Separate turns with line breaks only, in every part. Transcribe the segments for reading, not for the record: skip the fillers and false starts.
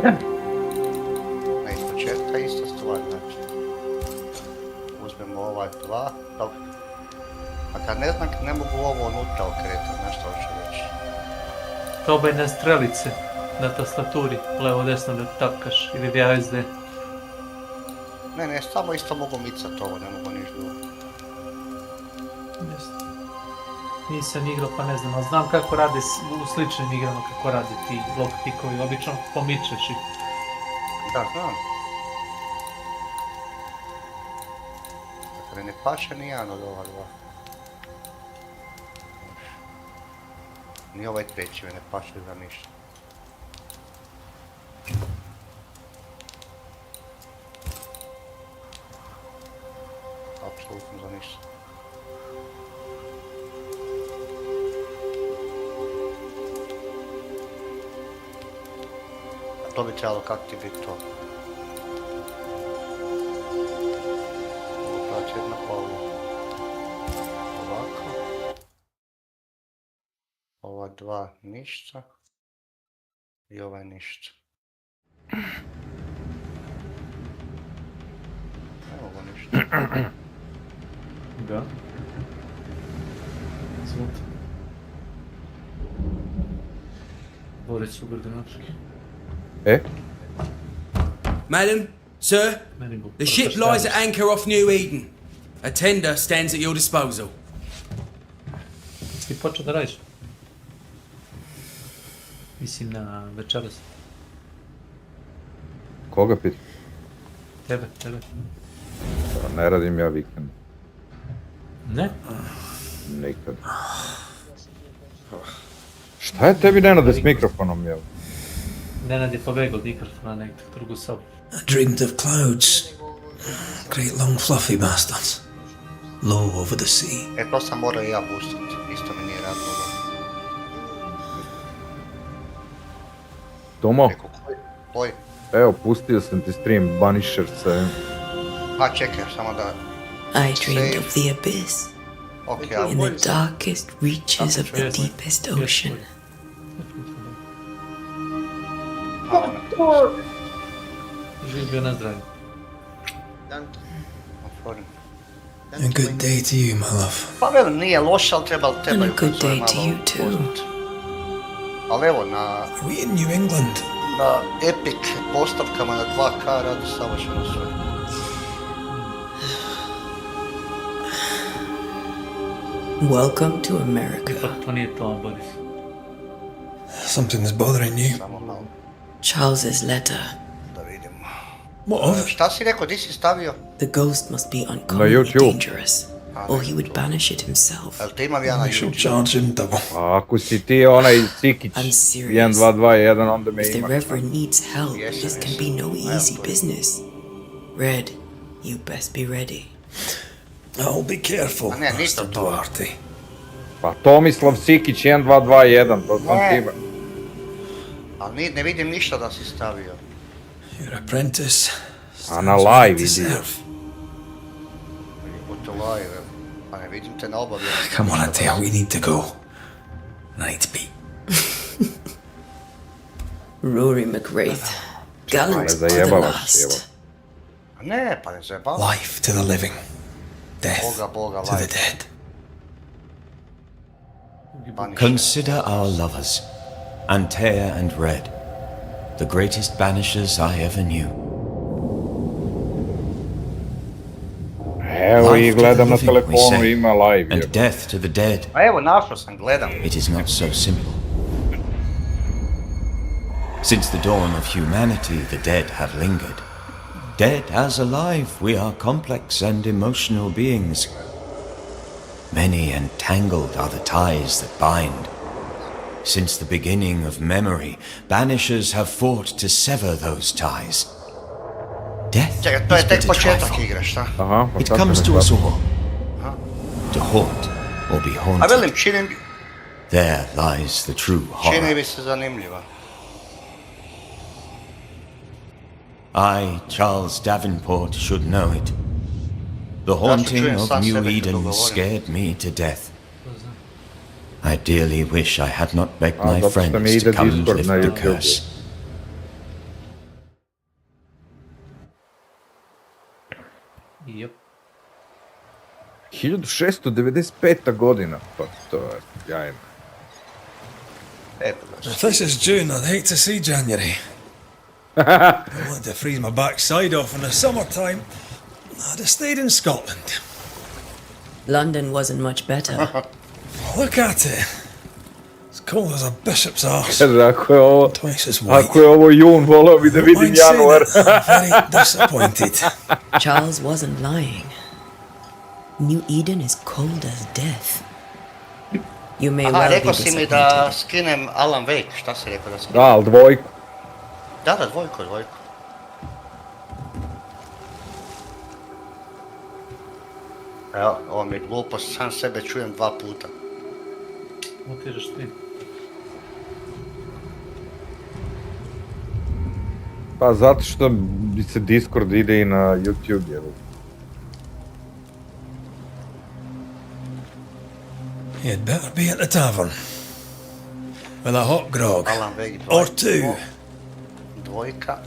Ne, iz početka ista stvar, znači. Uzmemo ovaj dva, dobro. A kad ne znam, ne mogu ovo unutra okretati, znaš što hoću reći.
Probaj na strelice, na tastaturi, levo desno da tapkaš, ili VSD.
Ne, samo isto mogu micat ovo, ne mogu niš drugo.
Nisam igrao pa ne znam, ali znam kako rade u sličnim igrama, kako rade ti lock pickovi, obično pomičeš ih.
Da, znam. Dakle, ne paše ni jedan od ova dva. Ni ovaj treći me ne paše za ništa. Apsolutno za ništa. A to bi trebalo kako ti biti to. Ovo praći jedna pavlja. Ovako. Ova dva ništa. I ovaj ništa. Evo ovo ništa.
Da. Zvuk. Borec su grdonočki.
Madam, sir, the ship lies at anchor off New Eden. A tender stands at your disposal.
Si počeo da radiš? Mislim na večeras.
Koga pita?
Tebe.
Pa ne radim ja vikend.
Ne?
Nikad. Šta je tebi Nenade s mikrofonom, jel?
Nenad je pobegao od mikrofona nekog drugu sobu.
I dreamed of clouds. Great long fluffy bastards. Low over the sea.
E, to sam morao i ja pustiti, isto mi nije radilo.
Tomo,
Rekao, koji?
evo pustio sam ti stream Banishers.
A, čekaj, samo da...
I dreamed of the abyss,
Ok,
in the darkest reaches of the deepest ocean.
Živ bio na zdravlju.
otvorim.
A good day to you, my love.
Pa velim, nije loše, ali
And a good day to you too.
Ali evo, na
Are we in New England?
Epic postavkama na 2K radi savršeno sve.
Welcome to America.
Ipak to nije to, Boris.
Something's bothering you.
Samo malo
Charles's letter.
da vidimo.
What of?
Šta si rekao, di si stavio?
The ghost must be
Na
uncommonly
YouTube.
dangerous, or he would banish it himself.
Jel te imam ja na
I shall
YouTube?
charge him double.
A ako si ti onaj Sikić,
I'm serious.
1221, onda me
If the
imaš.
Reverend needs help,
Yes,
this
yes.
can be no
I
easy
am.
business. Red, you best be ready.
I'll be careful,
A ne,
Master
nisam to.
Duarte.
Pa Tomislav Sikić, 1221, to znam
Ne.
time.
Ali ne vidim ništa da si stavio.
Your apprentice
A
stands
na
ready
live
to
idi.
serve.
U to live, pa ne vidim te na obavljanju.
Come on, Antea, we need to go. Night beat.
Rory McWraith, gallant
Ale
to the
zajebavaš, evo.
last.
A ne, pa ne zajebavam.
Life to the living. Death
Boga,
to the
life.
dead.
Banishers.
Consider our lovers, Antea and Red, the greatest banishers I ever knew.
Evo i
Life to
gledam
the
na
living, we
telefonu,
say,
ima live.
and
jebo.
death to the dead.
A evo, našao sam, gledam.
It is not so simple. Since the dawn of humanity, the dead have lingered. Dead as alive, we are complex and emotional beings. Many and tangled are the ties that bind. Since the beginning of memory, banishers have fought to sever those ties. Death
Čekaj, to je
is
tek
but a
početak
trifle.
igre, šta?
Aha, pa
It
sad
comes
sam
to
me
us
shvatio.
all. To haunt or be
A
haunted.
velim, čini
There lies the true horror.
mi se zanimljiva.
I, Charles Davenport, should know it. The haunting
čujem
of
sam
New
sebe kad
Eden
govorim.
scared me to death. I dearly wish I had not begged
A,
my
zato što mi
friends
ide
to come
Discord
lift
na
the
YouTube.
curse.
1695. godina, pa to je jajno.
If this is June, I'd hate to see January. I want to freeze my backside off in the summertime. I'd have stayed in Scotland.
London wasn't much better.
Look at it. As cold as a bishop's arse.
Kaže,
Twice as white.
ako je ovo jun, volao bi da vidim
Mind saying
januar.
it, I'm very disappointed.
Charles wasn't lying. New Eden is cold as death. You may
Aha,
well be
rekao si mi da
disappointed.
skinem Alan Wake, šta si rekao da skinem?
Da, ali dvojku.
Da, dvojku. Evo, ovo mi je glupost, sam sebe čujem 2 puta.
Mutiraš ti.
Pa zato što se Discord ide i na YouTube, jel?
You'd better be at the tavern. With a hot grog.
Alan Wake 2.
Or two.
Dvojka.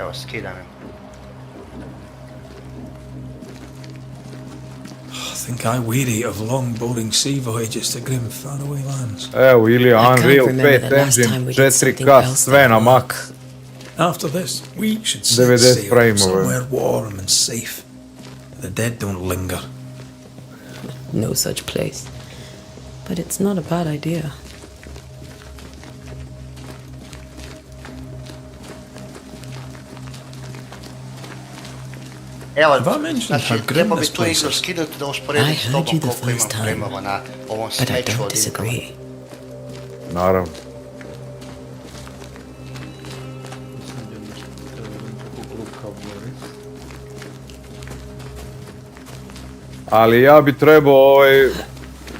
Evo, skidam je.
I think I weary of long, boring sea voyages to grim, faraway lands.
Evo, ili
can't
Unreal
remember
5
the last time
engine,
we did something
4K,
else
sve
that
na
would
max.
work.
After this, we should set
90
sail
frame-ove.
somewhere warm and safe. The dead don't linger.
No such place. But it's not a bad idea.
Evo,
Have I mentioned
znači,
how grim
treba bi
this
tu
place
igru
is?
skinuti da
I
usporedim s
heard
tobom
you the
koliko imam
first time,
frame-ova na ovom
But I
smeću
don't
od Intela.
disagree.
Naravno.
Mislim da je nešto kako glup kao Boris.
Ali ja bi trebao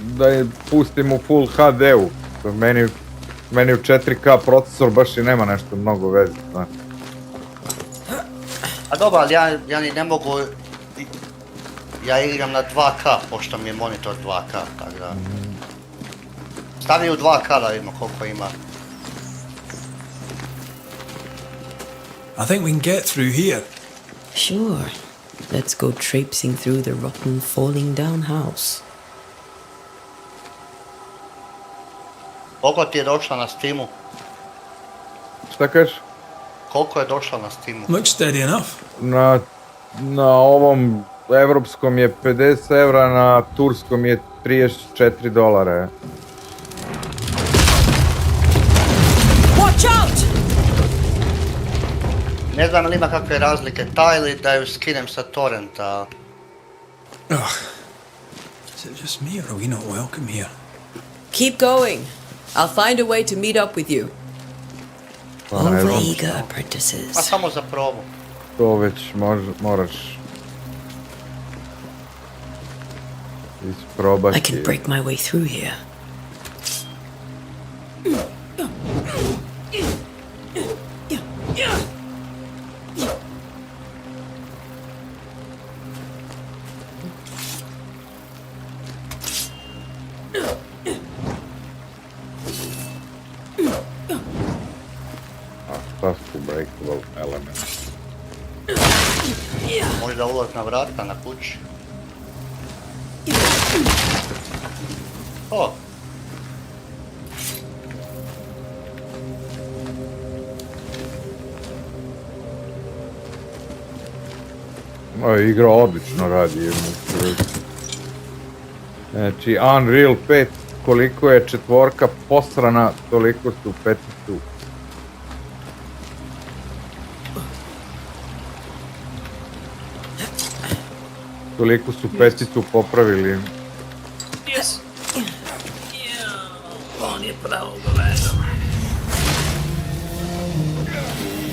da je pustim u Full HD-u. Meni u 4K procesor baš i nema nešto mnogo veze, znaš.
A dobro, ali ja ni ne mogu... Ja igram na 2K, pošto mi je monitor 2K, tako da... Stavi u 2K da vidimo koliko ima.
I think we can get through here.
Sure. Let's go traipsing through the rotten, falling down house.
Koliko ti je došla na Steamu?
Šta kažeš?
Koliko je došla na Steamu?
Looks steady enough.
Na ovom evropskom je 50 evra, na turskom je $34.
Watch out!
Ne znam li ima kakve razlike, ta ili da ju skinem sa torrenta.
Is it just me or are we not welcome here?
Keep going. I'll find a way to meet up with you.
Pa ne znam,
Overeager
Pa
apprentices.
samo za probu.
to već moraš isprobati.
I can break my way through here.
Šta su breakable elements?
Možda ulazna vrata na kući. O!
Igra odlično radi. Znači, Unreal 5, koliko je četvorka posrana, toliko su peticu. Toliko su peticu popravili.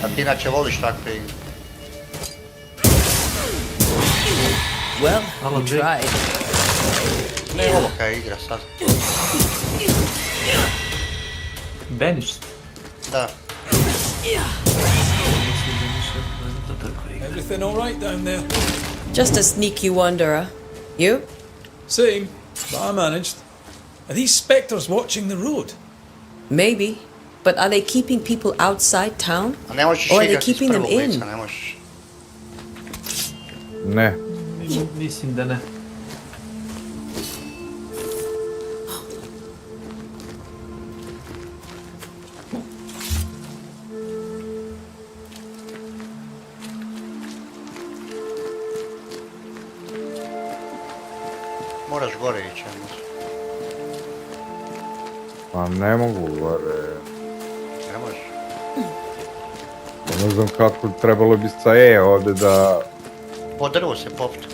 A ti inače voliš takve igre?
Well,
Alan
we
Wake.
tried.
Ne ovo kaj igra sad.
Banishers.
Da.
Mislim da ništa, to tako igra.
Everything all right down there?
Just a sneaky wanderer. You?
Same, but I managed. Are these spectres watching the road?
Maybe. But are they keeping people outside town?
A ne možeš
Or are they
igrati iz
keeping them
prvog
in?
lica, ne možeš.
Ne.
Mislim da ne.
Moraš gore ići, ja mislim.
Pa ne mogu gore.
Ne možeš.
Ne znam kako, trebalo bi sa ovdje da...
Po drvu se poptu.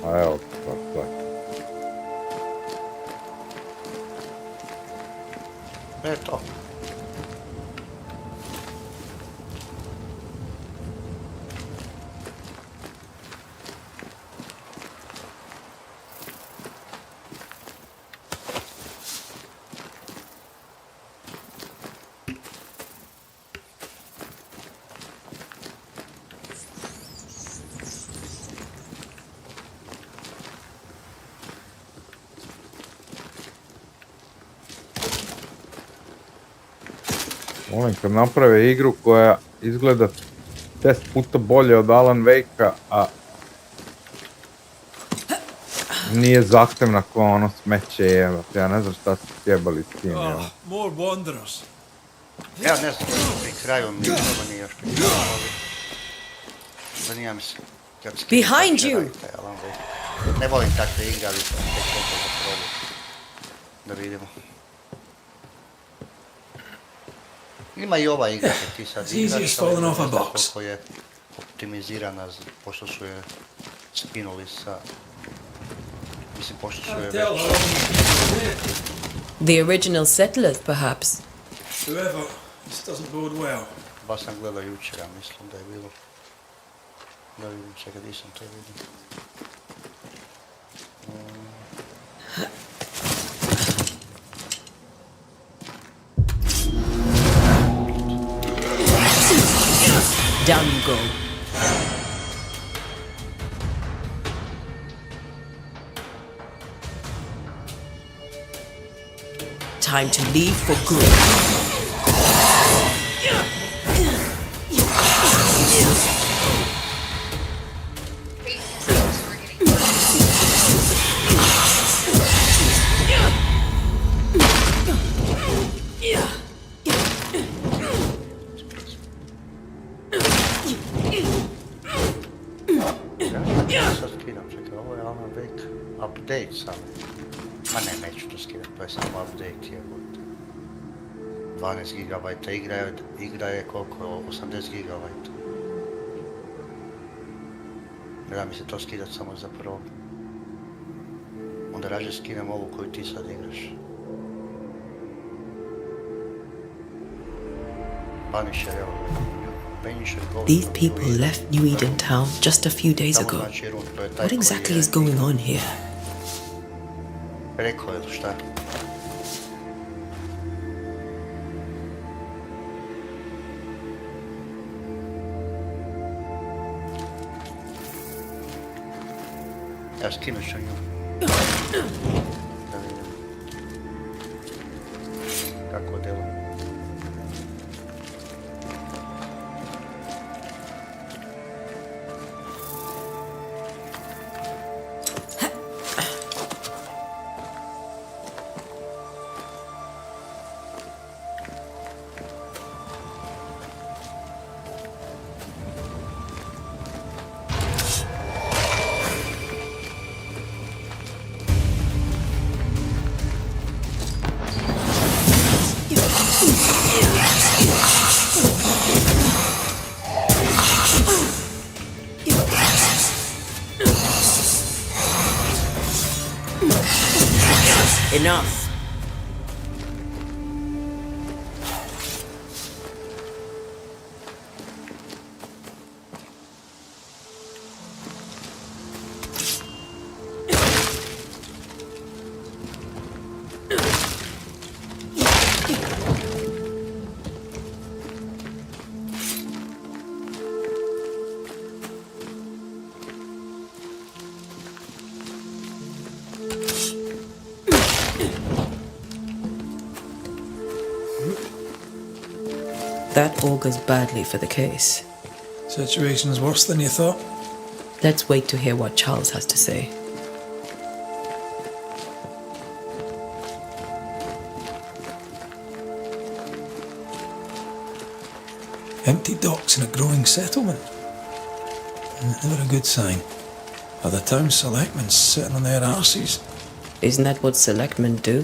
A evo, pa tako.
To.
Molim, kad naprave igru koja izgleda 10 puta bolje od Alan Wake-a, a nije zahtevna ko ono smeće jeba. Ja ne znam šta su sjebali s tim,
Ah,
evo.
more wanderers.
Ja ne znam, pri kraju mi mnogo nije još pri kraju, ali... Zanima mi se. Kad skinem
Behind
taj
you!
taj Alan Wake. Ne volim takve igre, ali sam tek čekao za probu. Da vidimo. Ima i ova igra kad ti sad
It's easy
igraš,
as falling off a
ne znam
box.
koliko je optimizirana, pošto su je skinuli sa... Mislim, pošto su je
Tell
već...
The original settlers, perhaps.
whoever, this doesn't bode well.
Baš sam gledao jučer, ja mislim da je bilo... Da vidim, čekaj, di sam to vidio.
Down you go. Time to leave for good.
Sad skidam, čekaj, ovo je Alan Wake update samo. Ma ne, neću to skidat, to je samo update jebote. 12 GB igra je koliko? 80 GB. Ne da mi se to skidat samo za prvo. Onda rađe skinem ovu koju ti sad igraš. Banisher, evo. Banishers goes
These
on
people
Ryzen.
left New Eden Town just a few days
Tamo
ago.
znači run, to je taj
What
koji
exactly
je
is going on here?
rekao je šta. Ja skinut ću nju. Da vidim. Kako djeluje.
Enough. That augurs badly for the case.
Situation's worse than you thought.
Let's wait to hear what Charles has to say.
Empty docks in a growing settlement. Never a good sign. Are the town selectmen sitting on their arses?
Isn't that what selectmen do?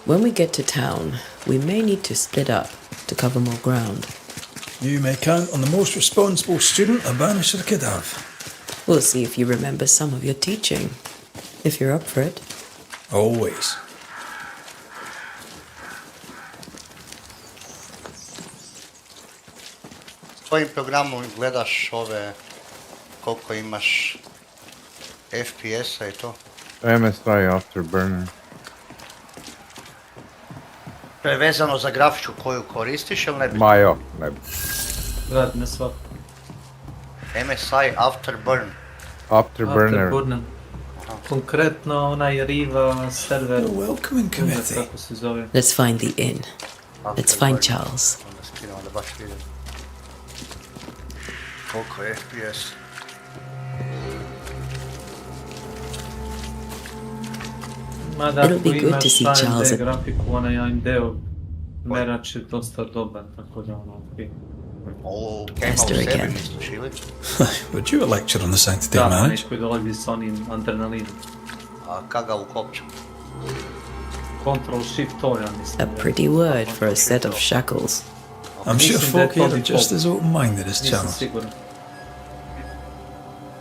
When we get to town, we may need to split up to cover more ground.
You may count on the most responsible student a Banisher could have.
We'll see if you remember some of your teaching, if you're up for it.
Always.
S tvojim programom gledaš koliko imaš FPS-a i to?
MSI Afterburner.
To je vezano za grafičku koju koristiš ili ne bi?
Ma jo, ne bi.
Radi na svako.
MSI Afterburn.
Afterburner.
Afterburner. Konkretno onaj Riva server.
The welcoming committee.
Kako se zove.
Let's find the inn. Let's find Charles.
Onda skinem da baš vidim. Koliko je FPS?
Mada
It'll
ako
be good to
imaš
see Charles.
AMD grafiku, onaj AMD-ov merač je dosta dobar, tako da ono okej.
Ovo Game of
Faster
7
again.
misliš ili?
Would you a lecture on the sanctity
Da,
of
onaj
marriage?
koji dolazi s onim adrenalinom.
A kak ga ukopču?
Control Shift to, ja mislim.
A pretty word for a set of shackles.
I'm sure
Mislim da je
folk
to
here are
default.
just as open-minded as
Nisam
Charles.
siguran.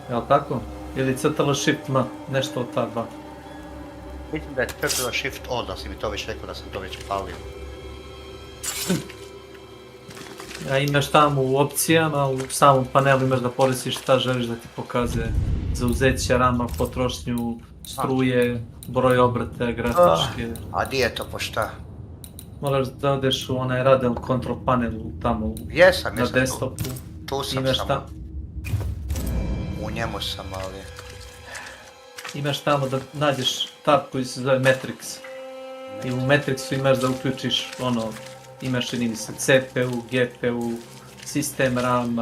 Jel tako? Ili crtalo Shift M, nešto od ta dva.
Mislim da je crtalo Shift O, da si mi to već rekao da sam to već palio.
A imaš tamo u opcijama, u samom panelu imaš da polisiš šta želiš da ti pokazuje. Zauzeće rama, potrošnju struje, broj obrate, grafičke.
A di je to po šta?
Moraš da odeš u onaj Radeon control panelu tamo
Jesam,
na
jesam
desktopu.
tu sam
Imaš
samo.
tamo,
U njemu sam, ali...
imaš tamo da nađeš tab koji se zove Matrix. I u Matrixu imaš da uključiš ono, imaš čini mi se CPU, GPU, sistem RAM,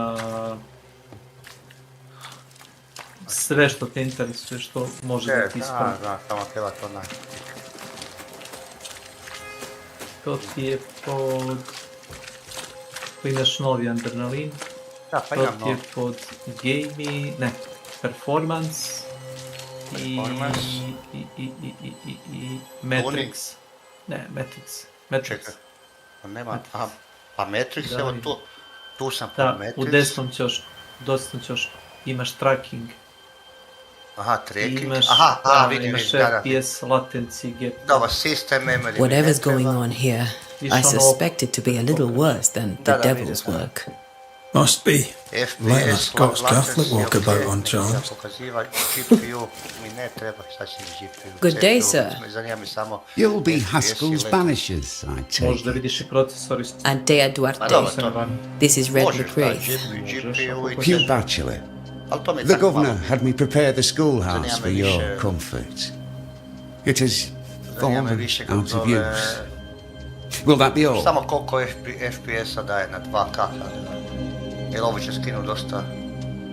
sve što te interesuje, što može da ti ispravi.
Da, samo treba to naći.
To ti je pod... Ako imaš novi adrenalin,
Da, pa
to
imam
ti je
novo.
pod gaming, ne, performance i Matrix. Ne, Matrix.
Čekaj. Pa nema, aha, pa Matrix,
Da,
evo
vidim.
tu sam pod
Da,
Matrix.
u desnom ćeš, imaš tracking.
Aha, tracking,
Imaš,
aha, vidim,
imaš
da.
FPS, latency, GPU.
Dobro, system memory mi ne
Whatever's
treba.
going on here, I
Viš ono-
suspect it to be a little worse than the
Da, da,
devil's
vidim.
work.
Must be.
FPS,
Letting a Scots Catholic
latency,
walk about
ok,
on
neki
Charles.
da pokaziva, GPU mi ne treba, šta će mi GPU?
Good day,
CPU,
sir.
Zanima mi samo...
You'll be
FPS i
Haskell's
latency.
Banishers, I take
Možda
it.
vidiš i procesor isto.
Antea
Pa
Duarte.
dobro,
Sam
to
van.
This is Red
možeš da,
McRae.
GPU i
Hugh Bachelor,
ali to mi je
the
tako malo.
governor had me prepare the schoolhouse
Zanima
for
me
your
više-
comfort. It has
Zanima me
fallen
više
out
kako
of
zove...
use. Will that be all?
Samo koliko FPS-a daje na 2K. Jer ovo će skinu dosta...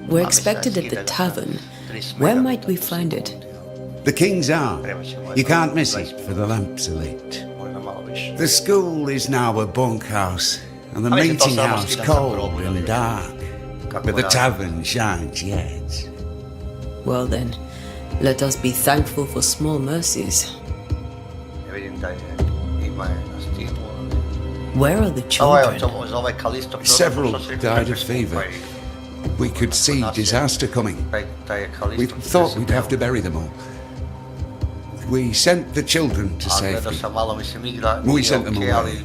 We're expected at the tavern. Where might we find it?
The King's Arm.
Treba ćemo
You can't miss it, for the lamps are lit.
možda malo više.
The school is now a bunkhouse, and the
I mean,
meeting
it's also
house
almost
cold
like a
and dark. But the tavern shines yet.
Well then, let us be thankful for small mercies.
Ja vidim da je, ima je na Steamu, ali...
Where are the
Ovo je
children?
za ovaj Kalisto...
Several died of fever. We could see disaster coming. We thought we'd have to bury them all. We sent the children to
A gledao
safety.
sam malo, mislim, igra
We
nije
sent them
okej,
away.
ali...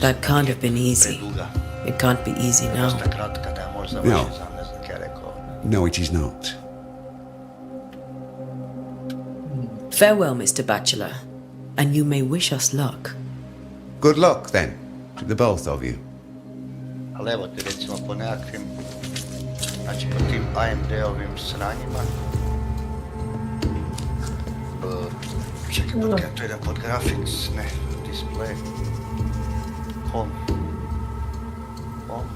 That can't have been easy.
Preduga.
It can't be easy now.
Dosta kratka da je možda
No.
više za, ne znam kaj je rekao.
No, it is not.
Farewell, Mr. Bachelor, and you may wish us luck.
Good luck, then, to the both of you.
Ali evo ti recimo po nekakvim... Znači po tim AMD-ovim sranjima... Čekaj, pod kaj to idem pod graphics, ne, display... Home. Home.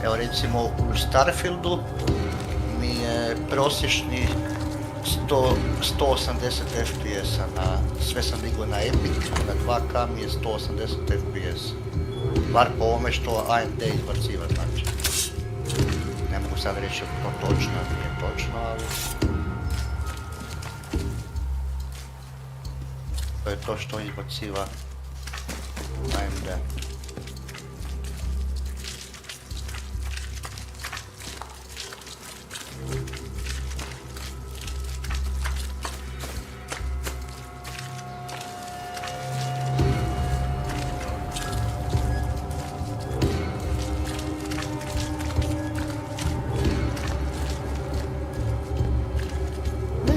Evo recimo u Starfieldu mi je prosječni 180 FPS-a na, sve sam digao na Epic, na 2K mi je 180 FPS. Bar po ovome što AMD izbaciva, znači. Ne mogu sad reći to točno, nije točno, ali... To je to što izbaciva AMD.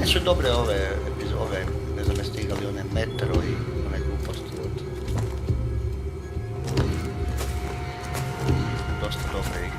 Su dobre ove, ne znam jeste igrali one Metro i one gluposti od... Dosta dobre igre.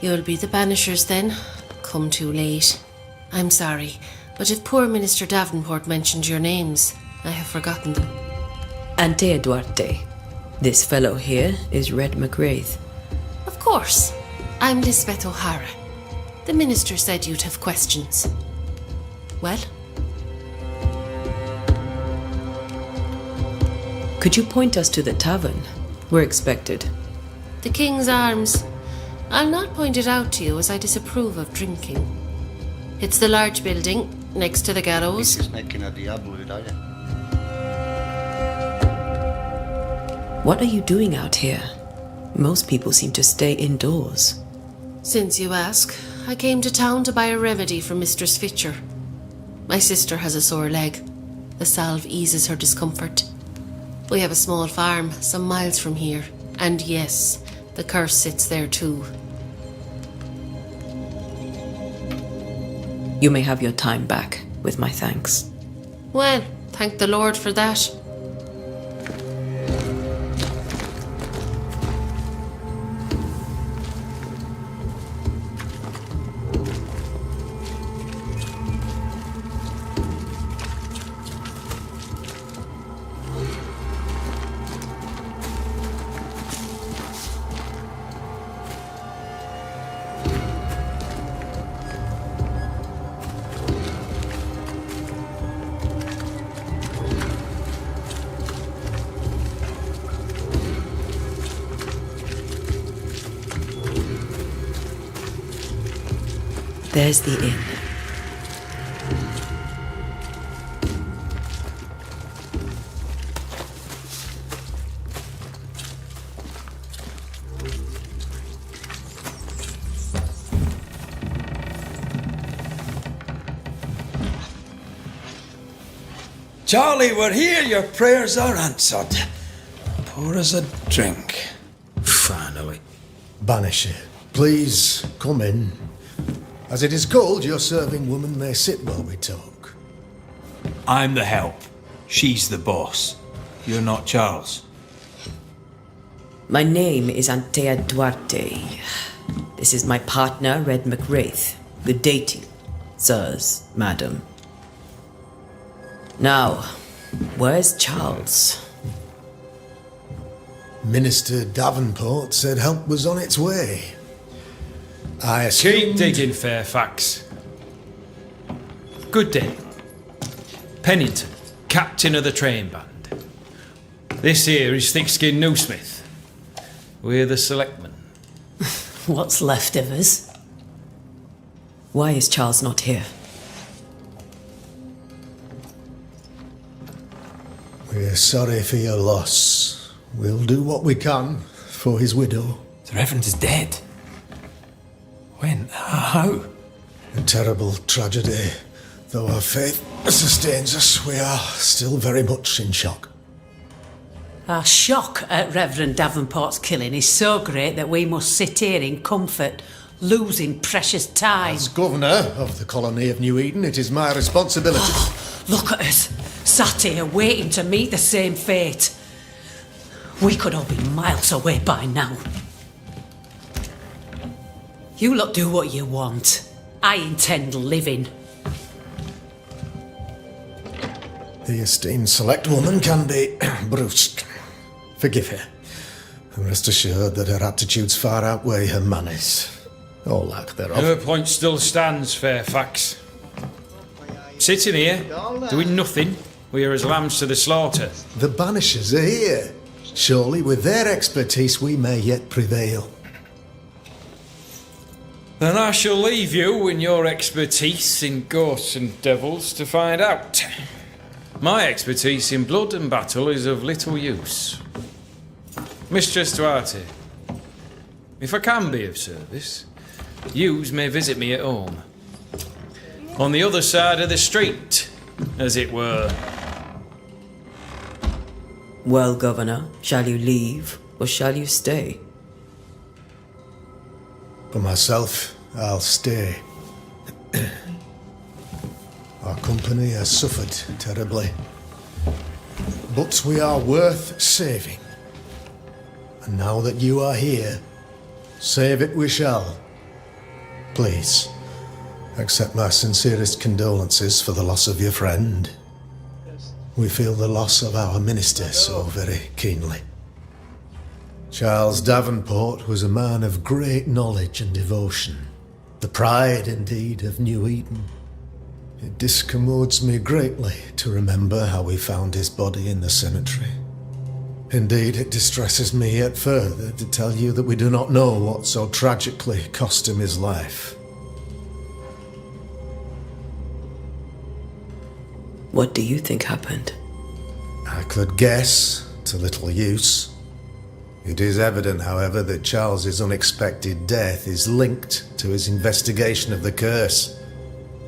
You'll be the Banishers then? Come too late. I'm sorry, but if poor Minister Davenport mentioned your names, I have forgotten them.
Antea Duarte. This fellow here is Red McWraith.
Of course. I'm Lisbeth O'Hara. The Minister said you'd have questions. Well?
Could you point us to the tavern? We're expected.
The King's Arms. I'll not point it out to you as I disapprove of drinking. It's the large building next to the gallows.
What are you doing out here? Most people seem to stay indoors.
Since you ask, I came to town to buy a remedy for Mistress Fitcher. My sister has a sore leg. The salve eases her discomfort. We have a small farm some miles from here, and yes, the curse sits there too.
You may have your time back, with my thanks.
Well, thank the Lord for that.
There's the inn.
Charlie, we're here. Your prayers are answered. Pour us a drink. Finally.
Banisher, please come in. As it is cold, your serving woman may sit while we talk.
I'm the help. She's the boss. You're not Charles.
My name is Antea Duarte. This is my partner, Red McWraith. Good day to you, sirs, madam. Now, where's Charles?
Minister Davenport said help was on its way. I assumed...
Keep digging, Fairfax. Good day. Pennington, captain of the train band. This here is Thick-Skinned Noosmith. We're the selectmen.
What's left of us? Why is Charles not here?
We're sorry for your loss. We'll do what we can for his widow.
The Reverend is dead. When? How?
A terrible tragedy. Though our faith sustains us, we are still very much in shock.
Our shock at Reverend Davenport's killing is so great that we must sit here in comfort, losing precious time.
As governor of the colony of New Eden, it is my responsibility.
Look at us, sat here waiting to meet the same fate. We could all be miles away by now. You lot do what you want. I intend living.
The esteemed select woman can be brusque. Forgive her. And rest assured that her attitudes far outweigh her manners. Or lack thereof.
Her point still stands, Fairfax. Sitting here, doing nothing, we are as lambs to the slaughter.
The Banishers are here. Surely with their expertise we may yet prevail.
Then I shall leave you and your expertise in ghosts and devils to find out. My expertise in blood and battle is of little use. Mistress Duarte, if I can be of service, yous may visit me at home. On the other side of the street, as it were.
Well, Governor, shall you leave or shall you stay?
For myself, I'll stay. Our company has suffered terribly. But we are worth saving. And now that you are here, save it we shall. Please, accept my sincerest condolences for the loss of your friend. We feel the loss of our minister so very keenly. Charles Davenport was a man of great knowledge and devotion, the pride, indeed, of New Eden. It discommodes me greatly to remember how we found his body in the cemetery. Indeed, it distresses me yet further to tell you that we do not know what so tragically cost him his life.
What do you think happened?
I could guess, to little use. It is evident, however, that Charles's unexpected death is linked to his investigation of the curse.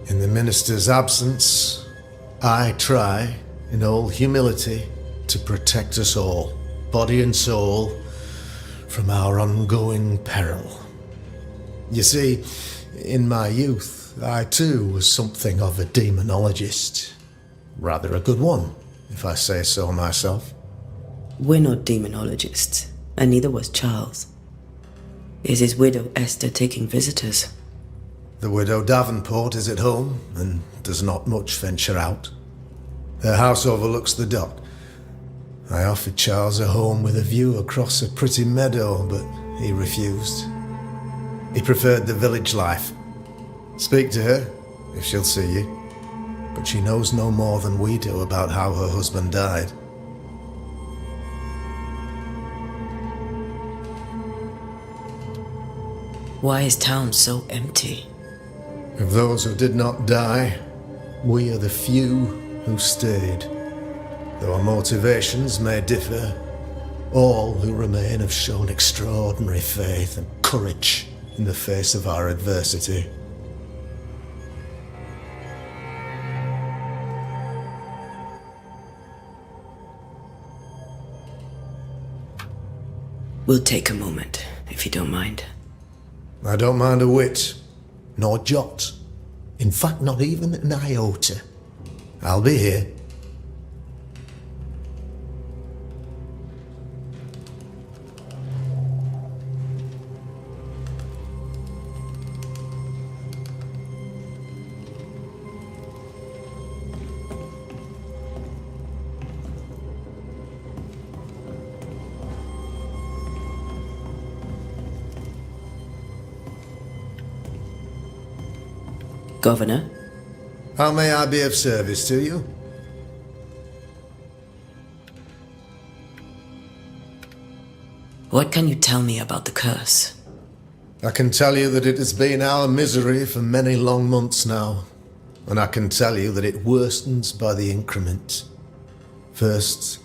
In the minister's absence, I try, in all humility, to protect us all, body and soul, from our ongoing peril. You see, in my youth, I too was something of a demonologist. Rather a good one, if I say so myself.
We're not demonologists, and neither was Charles. Is his widow Esther taking visitors?
The widow Davenport is at home and does not much venture out. Her house overlooks the dock. I offered Charles a home with a view across a pretty meadow, but he refused. He preferred the village life. Speak to her, if she'll see you. But she knows no more than we do about how her husband died.
Why is town so empty?
Of those who did not die, we are the few who stayed. Though our motivations may differ, all who remain have shown extraordinary faith and courage in the face of our adversity.
We'll take a moment, if you don't mind.
I don't mind a whit, nor jot. In fact, not even an iota. I'll be here.
Governor?
How may I be of service to you?
What can you tell me about the curse?
I can tell you that it has been our misery for many long months now, and I can tell you that it worstens by the increment. First,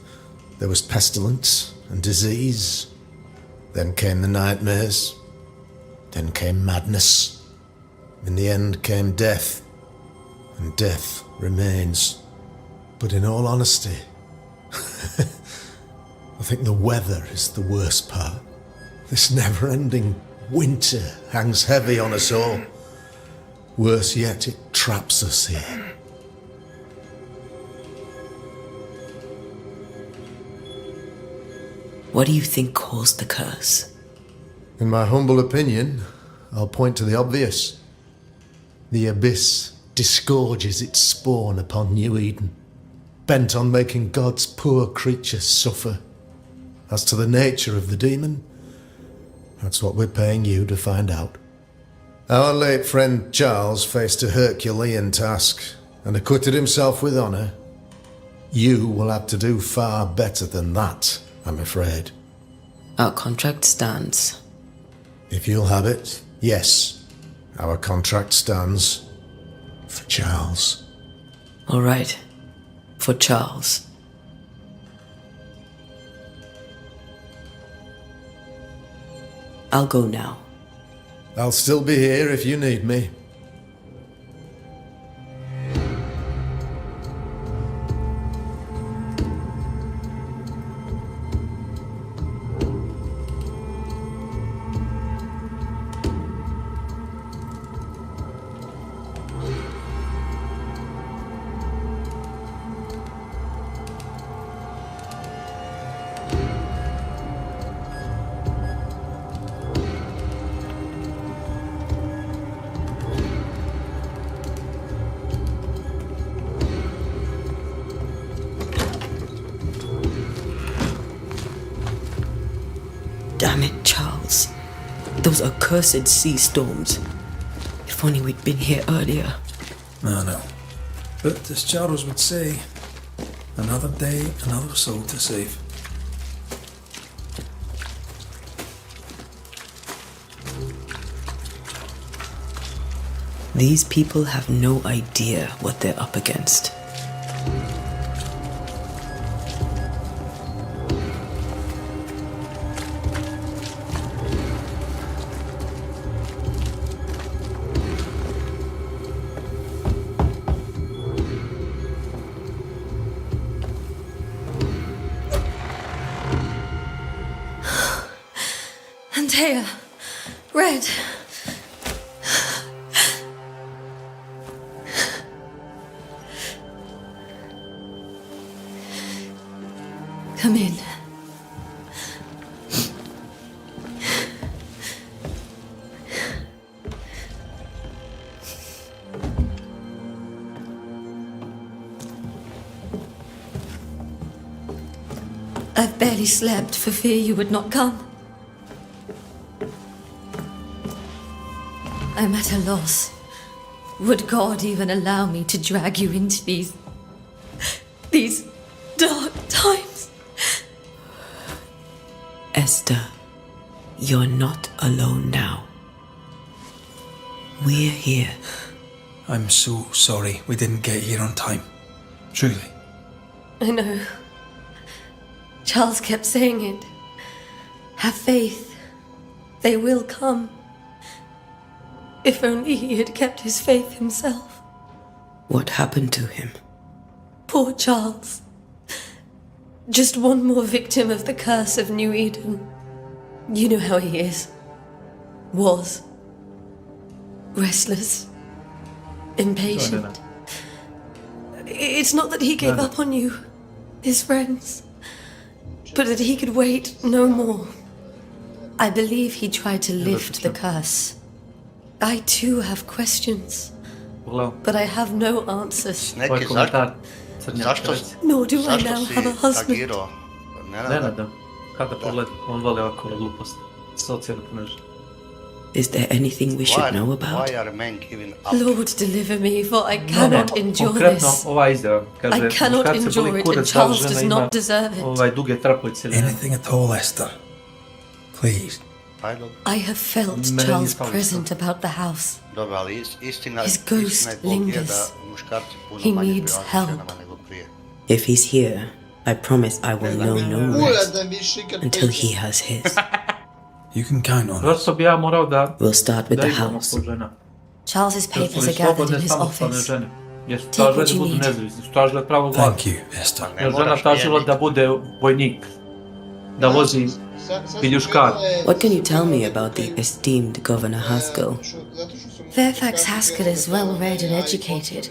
there was pestilence and disease. Then came the nightmares. Then came madness. In the end came death. And death remains. But in all honesty, I think the weather is the worst part. This never-ending winter hangs heavy on us all. Worse yet, it traps us here.
What do you think caused the curse?
In my humble opinion, I'll point to the obvious. The abyss disgorges its spawn upon New Eden, bent on making God's poor creatures suffer. As to the nature of the demon, that's what we're paying you to find out. Our late friend Charles faced a Herculean task and acquitted himself with honour. You will have to do far better than that, I'm afraid.
Our contract stands.
If you'll have it, yes, our contract stands for Charles.
All right, for Charles. I'll go now.
I'll still be here if you need me.
Damn it, Charles. Those accursed sea storms. If only we'd been here earlier.
No. But as Charles would say, another day, another soul to save.
These people have no idea what they're up against.
Antea, Red. Come in. I've barely slept for fear you would not come. I'm at a loss. Would God even allow me to drag you into these dark times?
Esther, you're not alone now. We're here.
I'm so sorry we didn't get here on time. Truly.
I know. Charles kept saying it. Have faith. They will come. If only he had kept his faith himself.
What happened to him?
Poor Charles. Just one more victim of the curse of New Eden. You know how he is. Was. Restless. Impatient. It's not that he gave up on you, his friends, but that he could wait no more. I believe he tried to lift the curse. I too have questions, but I have no answers. Nor do I now have a husband.
Is there anything we should know about?
Why are men giving up?
Lord, deliver me, for I cannot endure this. I cannot endure it, and Charles does not deserve it.
Anything at all, Esther. Please.
Aj dobro.
I have felt Charles' present about the house.
Dobro, ali istina
His
je
ghost
Bog je
lingers.
da muškarci puno
He
manje
needs
prilaze
help.
ženama nego prije.
If he's here, I promise I will know no rest until he has his.
You can count on
Zašto bi ja morao da...
We'll start with
da
the
imamo
house.
kod žena?
Charles's
Jer su
papers
li
are gathered
slobodne
in his
samostalne
office.
žene? Jer su
Take
tražile
what
da
you
budu
need.
nezavisni, su tražile pravo glasa.
Thank you, Esther.
Jer žena tražila da bude vojnik, da vozi biljuškar.
What can you tell me about the esteemed Governor Haskell?
Fairfax Haskell is well read and educated,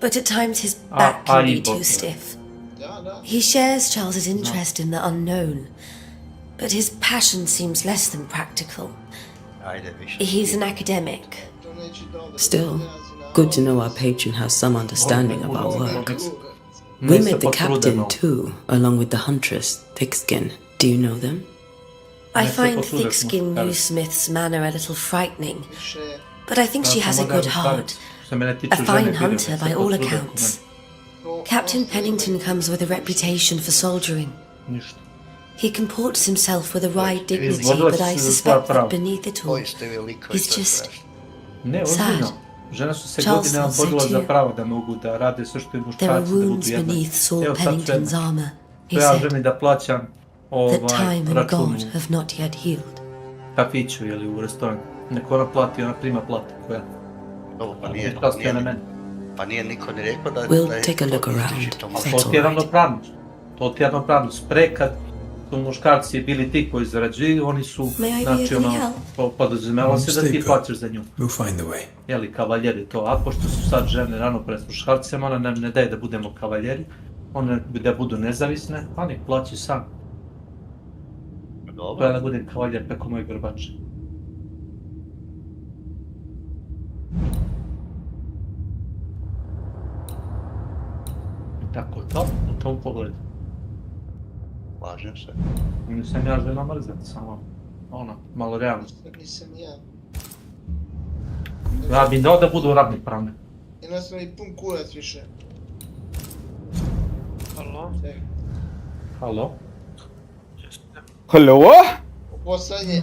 but at times his back can be too stiff. He shares Charles's interest in the unknown, but his passion seems less than practical.
Ajde, više.
He's an academic.
Still, good to know our patron has some understanding of our work. We met the captain too, along with the huntress, Thickskin. Do you know them?
I find thick-skinned Newsmith's manner a little frightening, but I think she has a good heart. A fine hunter by all accounts. Captain Pennington comes with a reputation for soldiering. He comports himself with a wry dignity, but I suspect that beneath it all, he's just
Ne,
sad.
ozbiljno. Žene su se
Charles
godinama
thought so
borile za
too.
pravo da mogu da rade sve što i
There are
muškarci, da budu
wounds
jednaki.
beneath Saul
Evo sad
Pennington's
sve.
armor, he
Ja
said,
želim da plaćam
that time and
račun
God have not yet healed.
u kafiću ili u restoranu. Neko ona plati, ona prima platu koja.
Dobro, pa nije,
Časti na mene.
pa nije niko ni rekao da
We'll
da je
take a look
to
around.
izričito
That's
To
malo.
ti je ravnopravnost. To ti je ravnopravnost. Pre kad su muškarci bili ti koji zarađuju, oni su,
May I be
znači
of any
ono,
help?
podrazumelo se da
Stay
ti
put.
plaćaš za nju.
We'll find the way.
Jeli, kavaljeri to, a pošto su sad žene ravnopravne s muškarcima, ona nam ne daje da budemo kavaljeri, one da budu nezavisne, a nek plaći sam.
Dobro.
Ja da budem kavaljer preko mojeg grbača. I tako to, u tom pogledu.
Slažem se.
Nisam ja žena mrzet, samo ono, malo realno.
Nisam ja.
Ja bi dao da budu ravnopravne.
Jednostavno i pun kurac više. Halo?
Halo?
Halo?
Poslednje,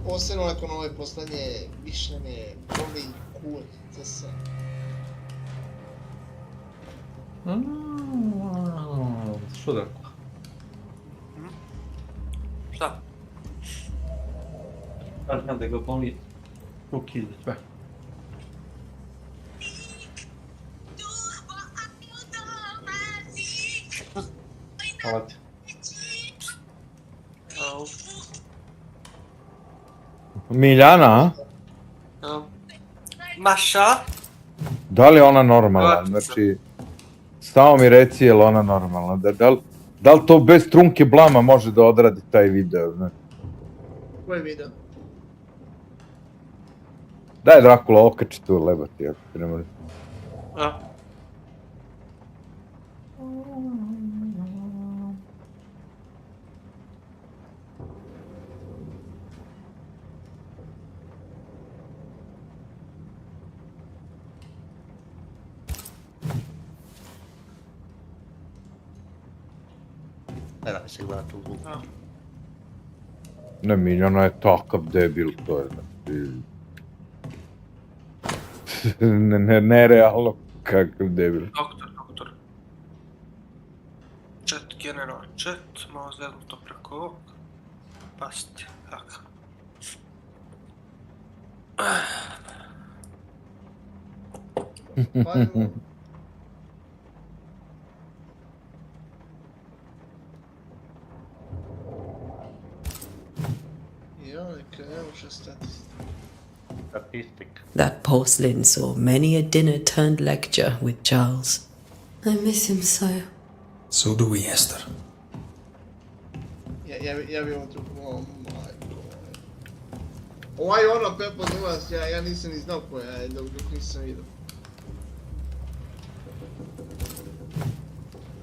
posebno nakon ove poslednje, više me boli kurac za sad.
Što da rekao?
Šta?
Kažem da ga boli ruki ili sve. Hvala ti.
Miljana, a?
Maša?
Da li je ona normalna? Znači, samo mi reci je li ona normalna. Da li to bez trunke blama može da odradi taj video? Znači?
Koji video?
Daj Drakula, okači tu lebati, ako ti ne može.
A?
Ne da mi se gleda tu glupo.
Ne, Miljana je takav debil, to je, znači... Nerealno kakav debil.
Doktor. Chat general, chat, malo zvedam to preko ovog. Pasti, tako.
That porcelain saw many a dinner-turned lecture with Charles.
I miss him so.
So do we, Esther.
Ja bi ovo trupu, o majko. Ovaj ono Pepo Nuvas, ja nisam ni znao ko je, dok nisam vidio.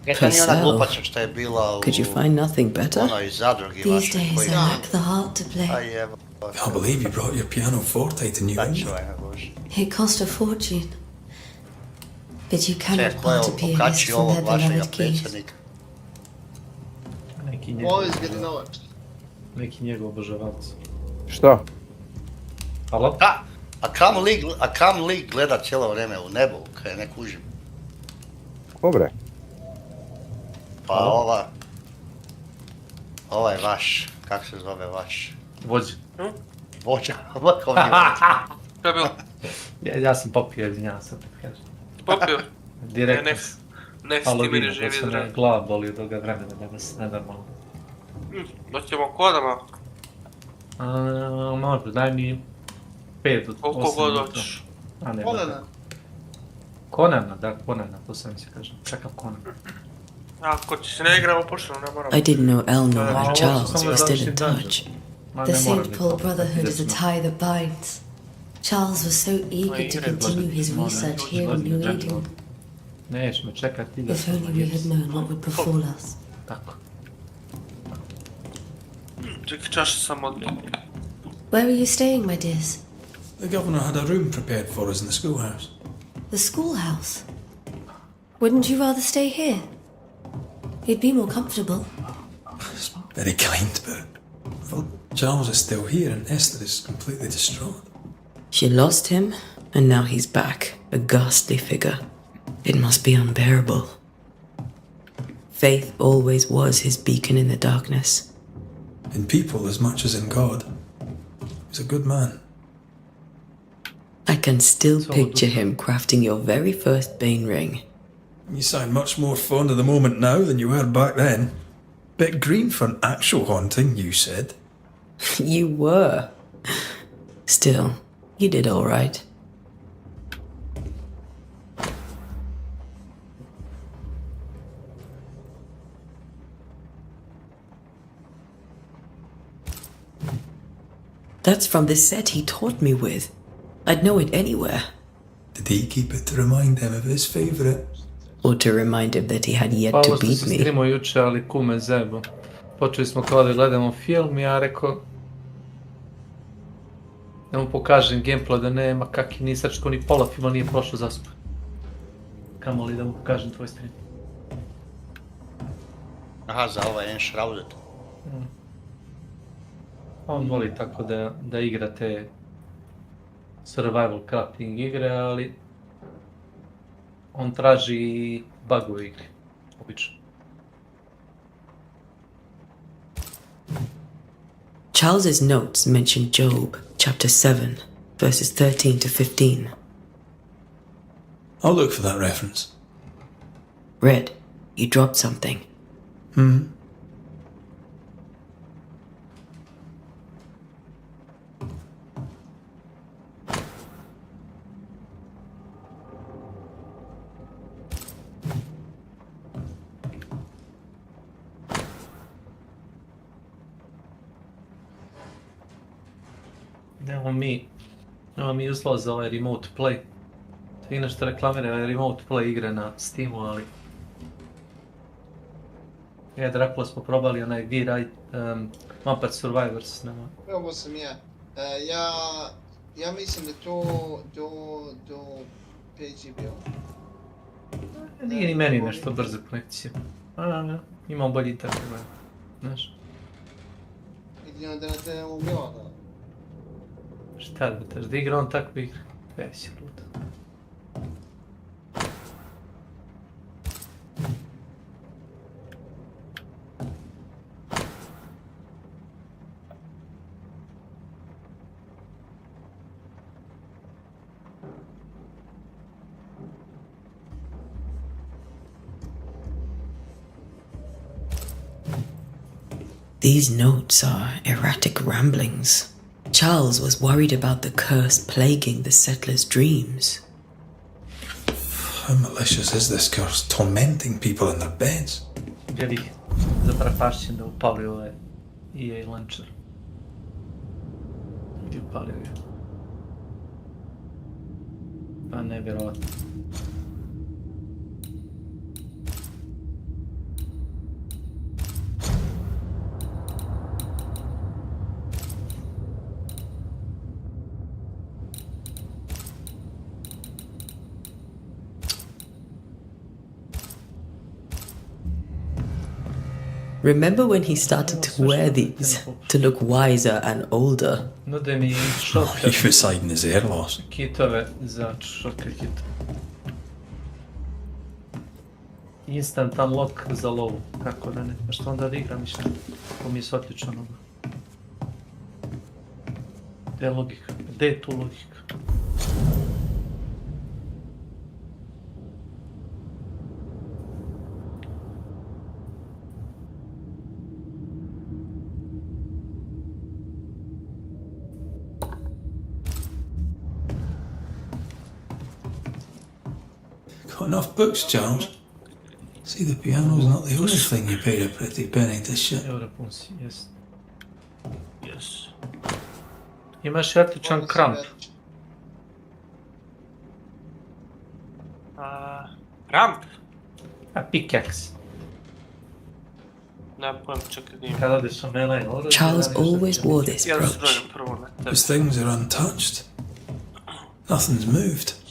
Eto nije ona glupača što je bila u...
Could you find nothing better?
Ono iz zadrugi
These
vaše
days
koji...
I lack the heart to play.
Aj evo.
Can't believe you brought your piano forte to New England.
Bože.
It cost a fortune. But you
Sve,
cannot
ko je
part a pianist
okači
from
ovog
their
vašega
beloved keys.
predsjednika?
Always getting novac.
Neki njegov obožavac.
Šta?
Halo?
A kam lik gleda cijelo vrijeme u nebo, kaj ne kužim?
Ko bre?
Pa ovaj vaš, kak se zove vaš?
Vođa.
Vođa, ovako mi je vođa.
Što je bilo?
Ja sam popio, izvinjavam se, da kažem.
Popio?
Direktno.
Nek si ti meni živi
zdrav.
zdrav.
Glava boli od toga vremena, da se nenormalno.
Doćemo kodama.
Može, daj mi 5 od 8
Koliko god hoćeš.
Konana, to sam se kažem. Čekam Konana.
Ako ti se ne igramo, počnemo, ne moramo.
I didn't know Elnor and Charles were still in touch.
The St. Paul Brotherhood is a tie that binds. Charles was so eager to continue his research here in New Eden.
Neš me čekati da
If only we had known what would befall us.
Tako.
Čekaj, čaša sam odbio.
Where are you staying, my dears?
The governor had a room prepared for us in the schoolhouse.
The schoolhouse? Wouldn't you rather stay here? You'd be more comfortable.
It's very kind, but well, Charles is still here and Esther is completely distraught.
She lost him, and now he's back, a ghastly figure. It must be unbearable. Faith always was his beacon in the darkness.
In people as much as in God. He's a good man.
I can still picture him crafting your very first Bane ring.
You sound much more fond of the moment now than you were back then. Bit green for an actual haunting, you said.
You were. Still, you did all right. That's from the set he taught me with. I'd know it anywhere.
Did he keep it to remind him of his favourite?
Or to remind him that he had yet to beat
Pa ovo
me.
što streamo juče, ali kume zebo. Počeli smo kao da gledamo film i ja rekao... Da mu pokažem gameplay da nema kakvi ni srčko ni pola filma nije prošlo zaspo. Kamo li da mu pokažem tvoj stream.
Aha, za ovaj Enshrouded.
On voli tako da igra te survival crafting igre, ali on traži bugove igre, obično.
Charles's notes mention Job, chapter 7, verses 13 to 15.
I'll look for that reference.
Red, you dropped something.
Nemamo mi uslov za ovaj remote play. To je inače reklamira remote play igre na Steamu, ali... Dracula smo probali onaj V-Ride, Vampire Survivors, nema.
Ovo sam ja. Ja mislim da to do PG bio.
Nije ni meni nešto brze konekcije. Imam bolji internet, znaš.
Jedino da na te umio, da.
Šta da teš, da igra on takve igre? Već je ludo.
These notes are erratic ramblings. Charles was worried about the curse plaguing the settlers' dreams.
How malicious is this curse, tormenting people in their beds?
Gdje ih zaprapašćen da upali ovaj EA launcher. Gdje upalio je? Pa nevjerovatno.
Remember when he started to wear these to look wiser and older?
Nude mi šoker.
You're reciting his air loss.
Kitove za šoker kit. Instant unlock za lovu. Kako da ne? Što onda da igram ništa? Ko mi je sotlično ono. Gdje je logika? Gdje je tu logika?
Got enough books, Charles? See, the piano's not the only thing you paid a pretty penny to shit.
Evo punsi, jes. Yes. Imaš etličan kramp.
Kramp?
A pickaxe.
Ne pojem, čekaj da imam.
Kada odeš na mele,
Charles always wore this
Ja da se
brooch.
dođem prvo na tebi.
Those things are untouched. Nothing's moved.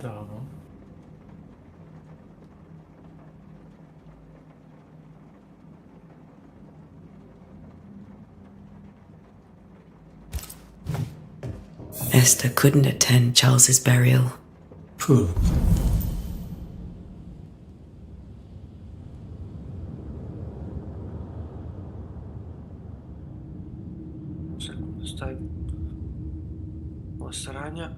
Da, no.
Esther couldn't attend Charles's burial.
Poor.
Sekundu, stavim. Osranja.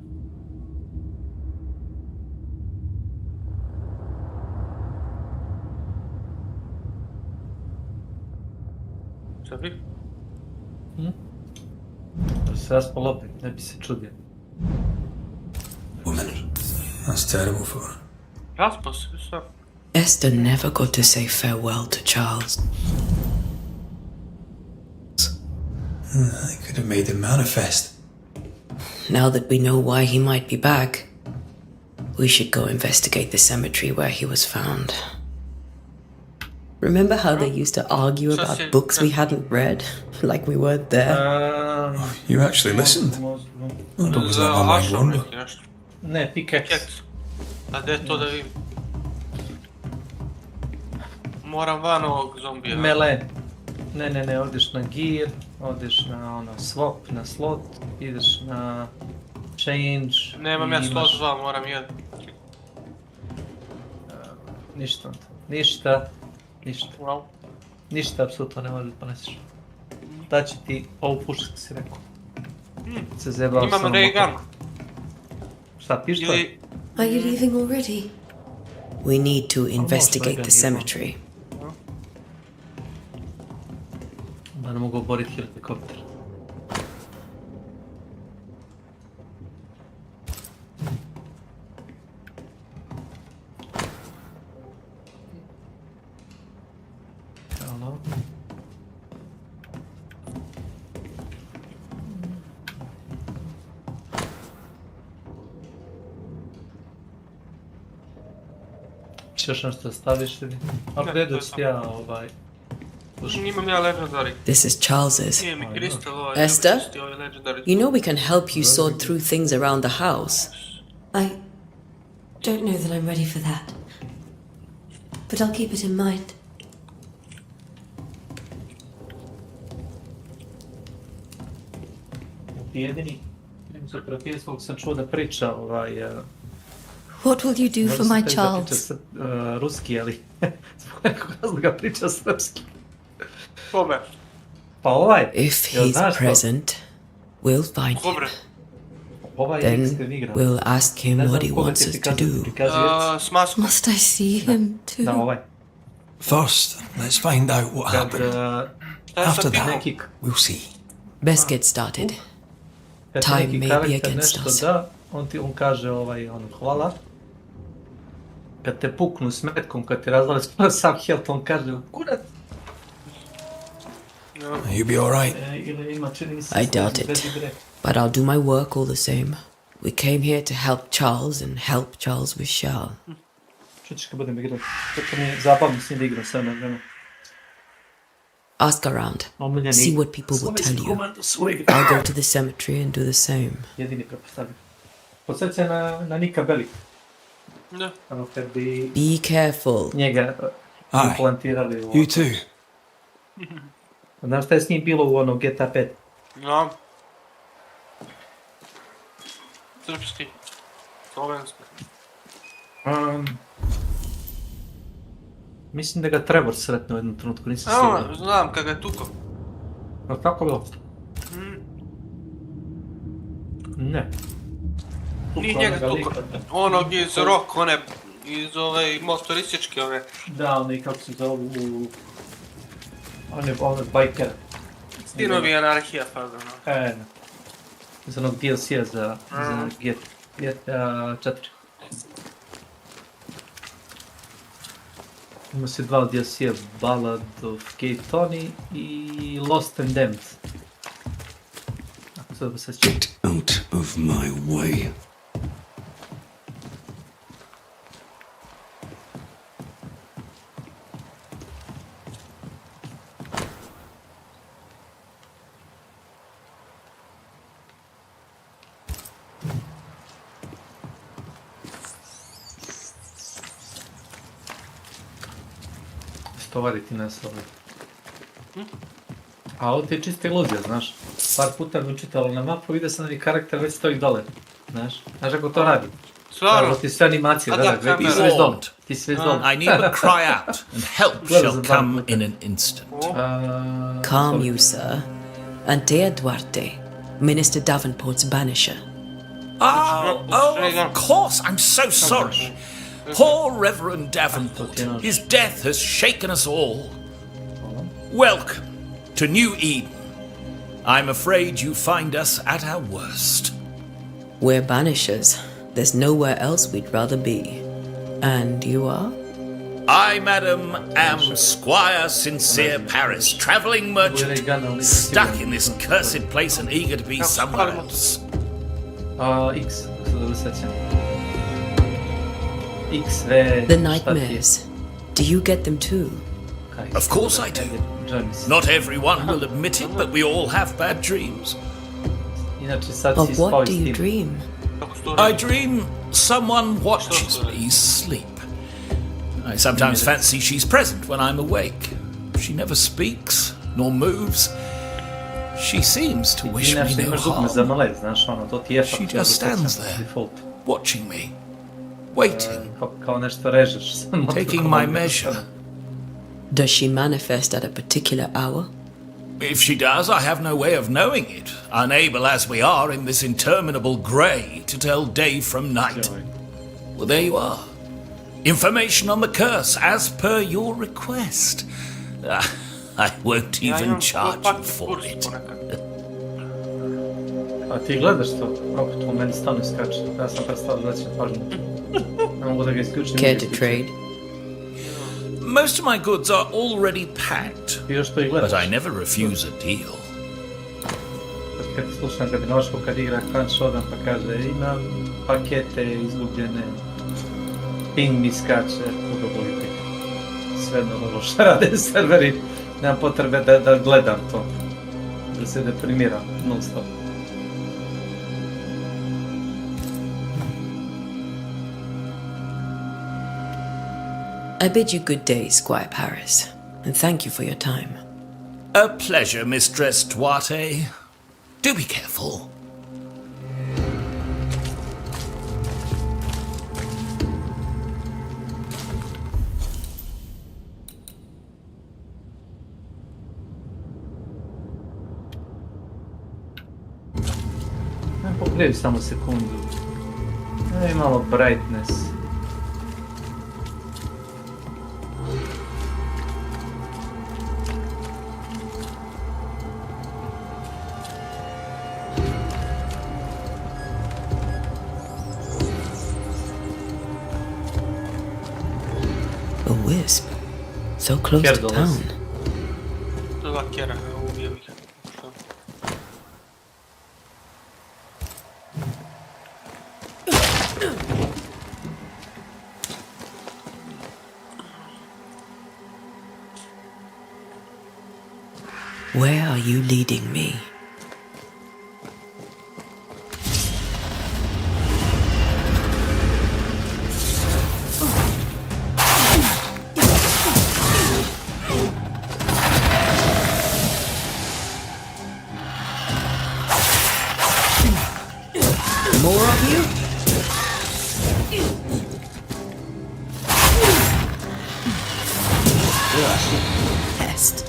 Šta bi?
Da se raspal opet, ne bi se čudio.
Woman. That's terrible for her.
Raspao se, šta?
Esther never got to say farewell to Charles.
They could have made him manifest.
Now that we know why he might be back, we should go investigate the cemetery where he was found. Remember how they used to argue about books we hadn't read? Like we weren't there?
You actually listened? What was that my mind wander?
Ne, pickaxe.
A gdje je to da vidim? Moram van ovog zombija.
Mele. Ne, odeš na gear, odeš na ono swap, na slot, ideš na change.
Nemam ja slot 2, moram jedan.
Ništa onda. Ništa.
Wow.
Ništa apsolutno ne možeš ponesiš. Daći ti ovu pušku, si rekao. Se zebao sam.
Imam ray gun.
Šta, pištol?
Are you leaving already?
We need to investigate the cemetery.
Da ne mogu oboriti helikopter. Halo. Ćeš nešto staviš ili? A redu si ja
Imam ja legendary.
This is Charles's.
Nije mi kristal ovaj.
Esther,
Ovaj legendary.
you know we can help you sort through things around the house.
I don't know that I'm ready for that. But I'll keep it in mind.
jedini prijatelj svog sam čuo da priča
What will you do for my Charles?
Ruski, ali zbog nekog razloga priča srpski.
Kome?
Pa ovaj.
If he's present, we'll find him. Then we'll ask him what he wants us to do.
Must I see him too?
Da, ovaj.
First, let's find out what happened. After that, we'll see.
Best get started.
Kad
Time
neki
may be
karakter
against
nešto
us.
da, on kaže hvala. Kad te puknu s metkom, kad ti razvali skoro sam health, on kaže kurac.
You be alright?
Ili ima čini mi se
I doubt it, but I'll do my work all the same. We came here to help Charles and help Charles with Charles.
Čućiš kad budem igrati. Tako mi je zabavno s njim da igram sve na vremenu.
Ask around. See what people will tell you. I'll go to the cemetery and do the same.
Jedini prepostavljam. Podsjeća na Nika Bellic.
Da.
Ono kad bi
Be careful.
njega
Aye.
implantirali u...
You too.
Znaš šta je s njim bilo u ono GTA 5?
Znam. Srpski. Slovenski.
Mislim da ga Trevor sretno u jednom trenutku, nisam siguran.
Znam kad ga je tukao.
A kako bilo? Ne.
Nije njega tukao. Onog iz Rock, one, iz ove motorističke one.
Da, one kako se zovu, one bajkere.
Stinovi anarhija, pa da.
Ne. Iz onog DLC-a za GTA 4. Ima se dva DLC-a, Ballad of Gay Tony i Lost and Damned. Ako se dobro sećam.
Get out of my way.
Stovariti nas ovdje. A ovo ti je čista iluzija, znaš. Par puta mi učitalo na mapu, vidio sam da mi karakter već stoji dole. Znaš kako to radi?
Stvarno?
Ti sve animacije, da, ti sve dole. Ti sve dole.
I need but cry out, and help shall come in an instant.
Calm you, sir. Antea Duarte, Minister Davenport's banisher.
Oh, of course, I'm so sorry. Poor Reverend Davenport. His death has shaken us all. Welcome to New Eden. I'm afraid you find us at our worst.
We're banishers. There's nowhere else we'd rather be. And you are?
I, madam, am Squire Sincere Paris, travelling merchant, stuck in this cursed place and eager to be somewhere else.
X,
the nightmares. Do you get them too?
Of course I do. Not everyone will admit it, but we all have bad dreams.
Of what do you dream?
I dream someone watches me sleep. I sometimes fancy she's present when I'm awake. She never speaks, nor moves. She seems to wish me no harm. She just stands there, watching me, waiting, taking my measure.
Does she manifest at a particular hour?
If she does, I have no way of knowing it, unable as we are in this interminable grey to tell day from night. Well, there you are. Information on the curse, as per your request. I won't even charge you for it.
A ti gledaš to? Kako to meni stalno skače? Ja sam prestao da ću pažnju. Ne mogu da ga isključim.
Care to trade?
Most of my goods are already packed, but I never refuse a deal.
Kad slušam Gabinoško kad igra Crunch Showdown pa kaže imam pakete izgubljene, ping mi skače, udovoljite. Sve ono što rade serveri, nemam potrebe da gledam to, da se deprimiram non stop.
I bid you good day, Squire Paris, and thank you for your time.
A pleasure, Mistress Duarte. Do be careful.
Pogledaj samo sekundu. Daj malo brightness.
So close to town.
Dva kjera, ubio ih.
Where are you leading me?
More of you?
Pest.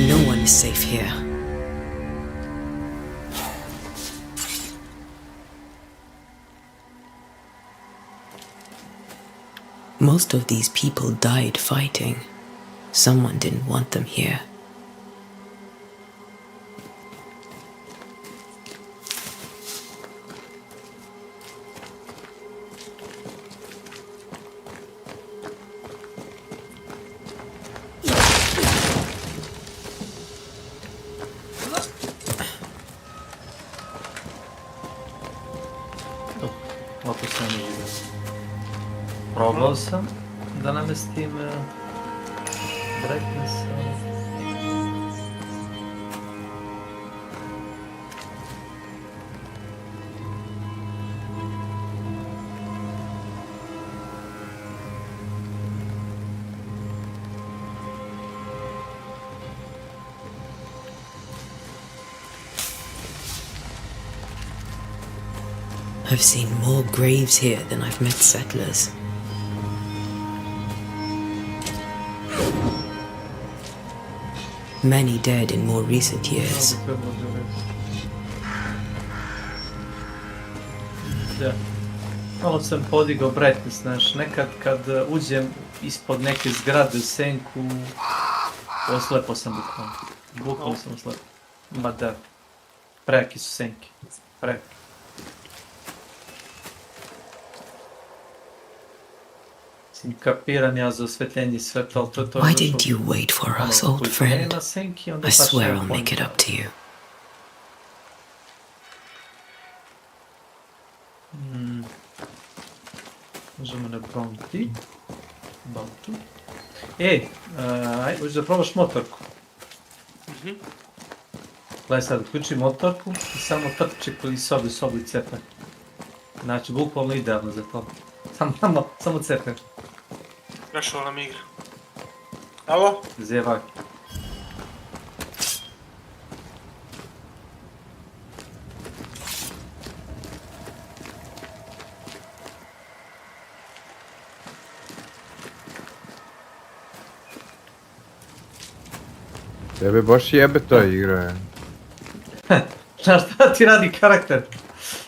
No one is safe here. Most of these people died fighting. Someone didn't want them here.
Ovako sam živo. Probao sam da namestim brightness.
I've seen more graves here than I've met settlers. Many dead in more recent years.
Da. Malo sam podigao brightness, znaš, nekad kad uđem ispod neke zgrade u senku, oslepo sam bukvalno. Bukvalno sam oslepo. Ma da, prejaki su senke, prejaki. Kapiram ja za osvetljenje svetla, ali to je to.
Why didn't you wait for us, old friend? I swear I'll make it up to you.
Možemo na Bounty. Bounty. Ej, ajde, hoćeš da probaš motorku. Gledaj sad, uključi motorku i samo trči koji sobu i cepaj. Znači, bukvalno idealno za to. Samo cepaj.
Prešao nam igra. Alo?
Zjevak.
Tebe baš jebe ta igra.
Znaš šta ti radi karakter?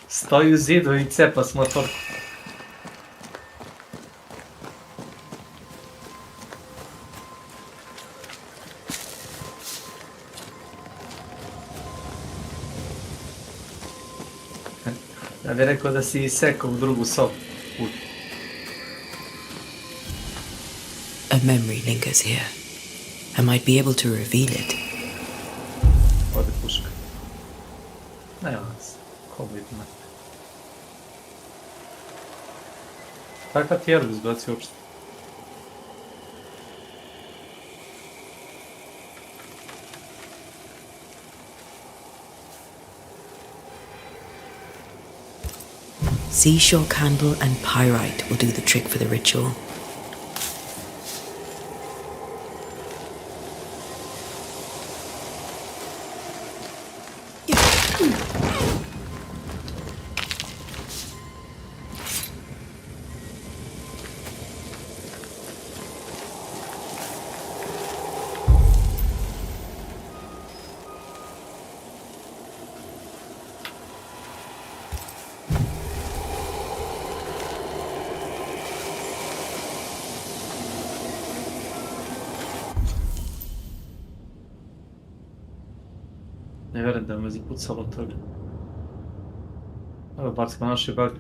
Stoji u zidu i cepa s motorku. Ja bih rekao da si isekao u drugu sobu.
A memory lingers here. I might be able to reveal it.
Ode puška. Nema nas. Ko vidimo. Kakav ti Ergo izbaci uopšte?
Seashore candle and pyrite will do the trick for the ritual.
Ne vjerujem da me zapucalo od toga. Evo, bar smo našli bug.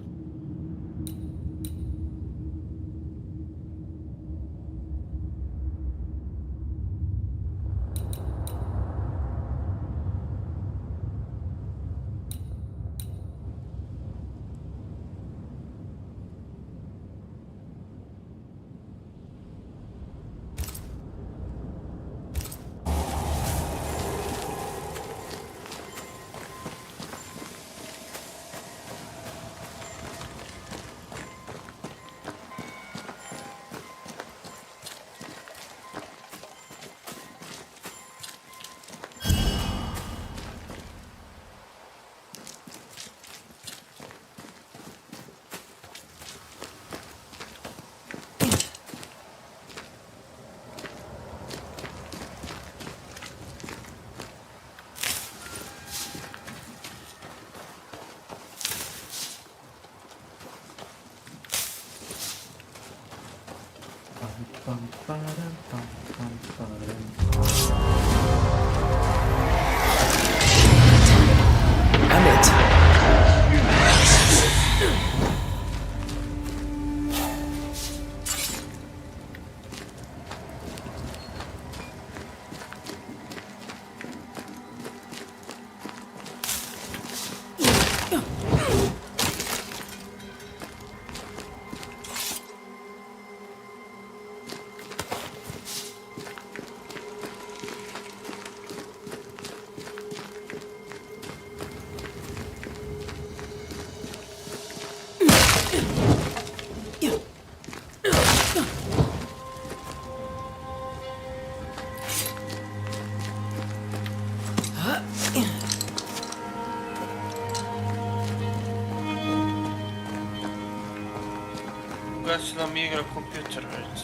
Ugasila mi igra kompjuter već.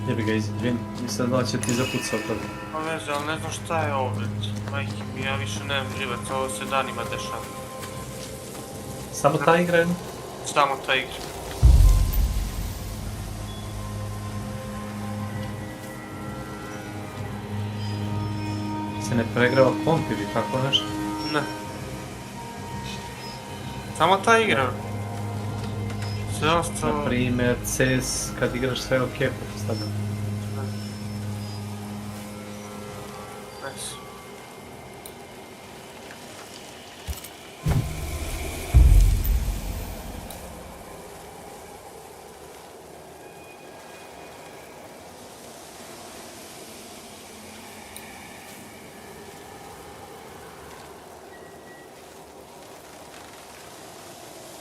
Jebi ga izvin, mislim da će ti zapucao toga.
Pa veze, ali ne znam šta je ovo već. Majke mi, ja više nemam živac, ovo se danima dešava.
Samo ta igra je?
Samo ta igra.
Se ne pregrava komp ili tako nešto?
Ne. Samo ta igra. Sve ostalo...
Naprimjer, CS, kad igraš sve ok, pretpostavljam.
Nice.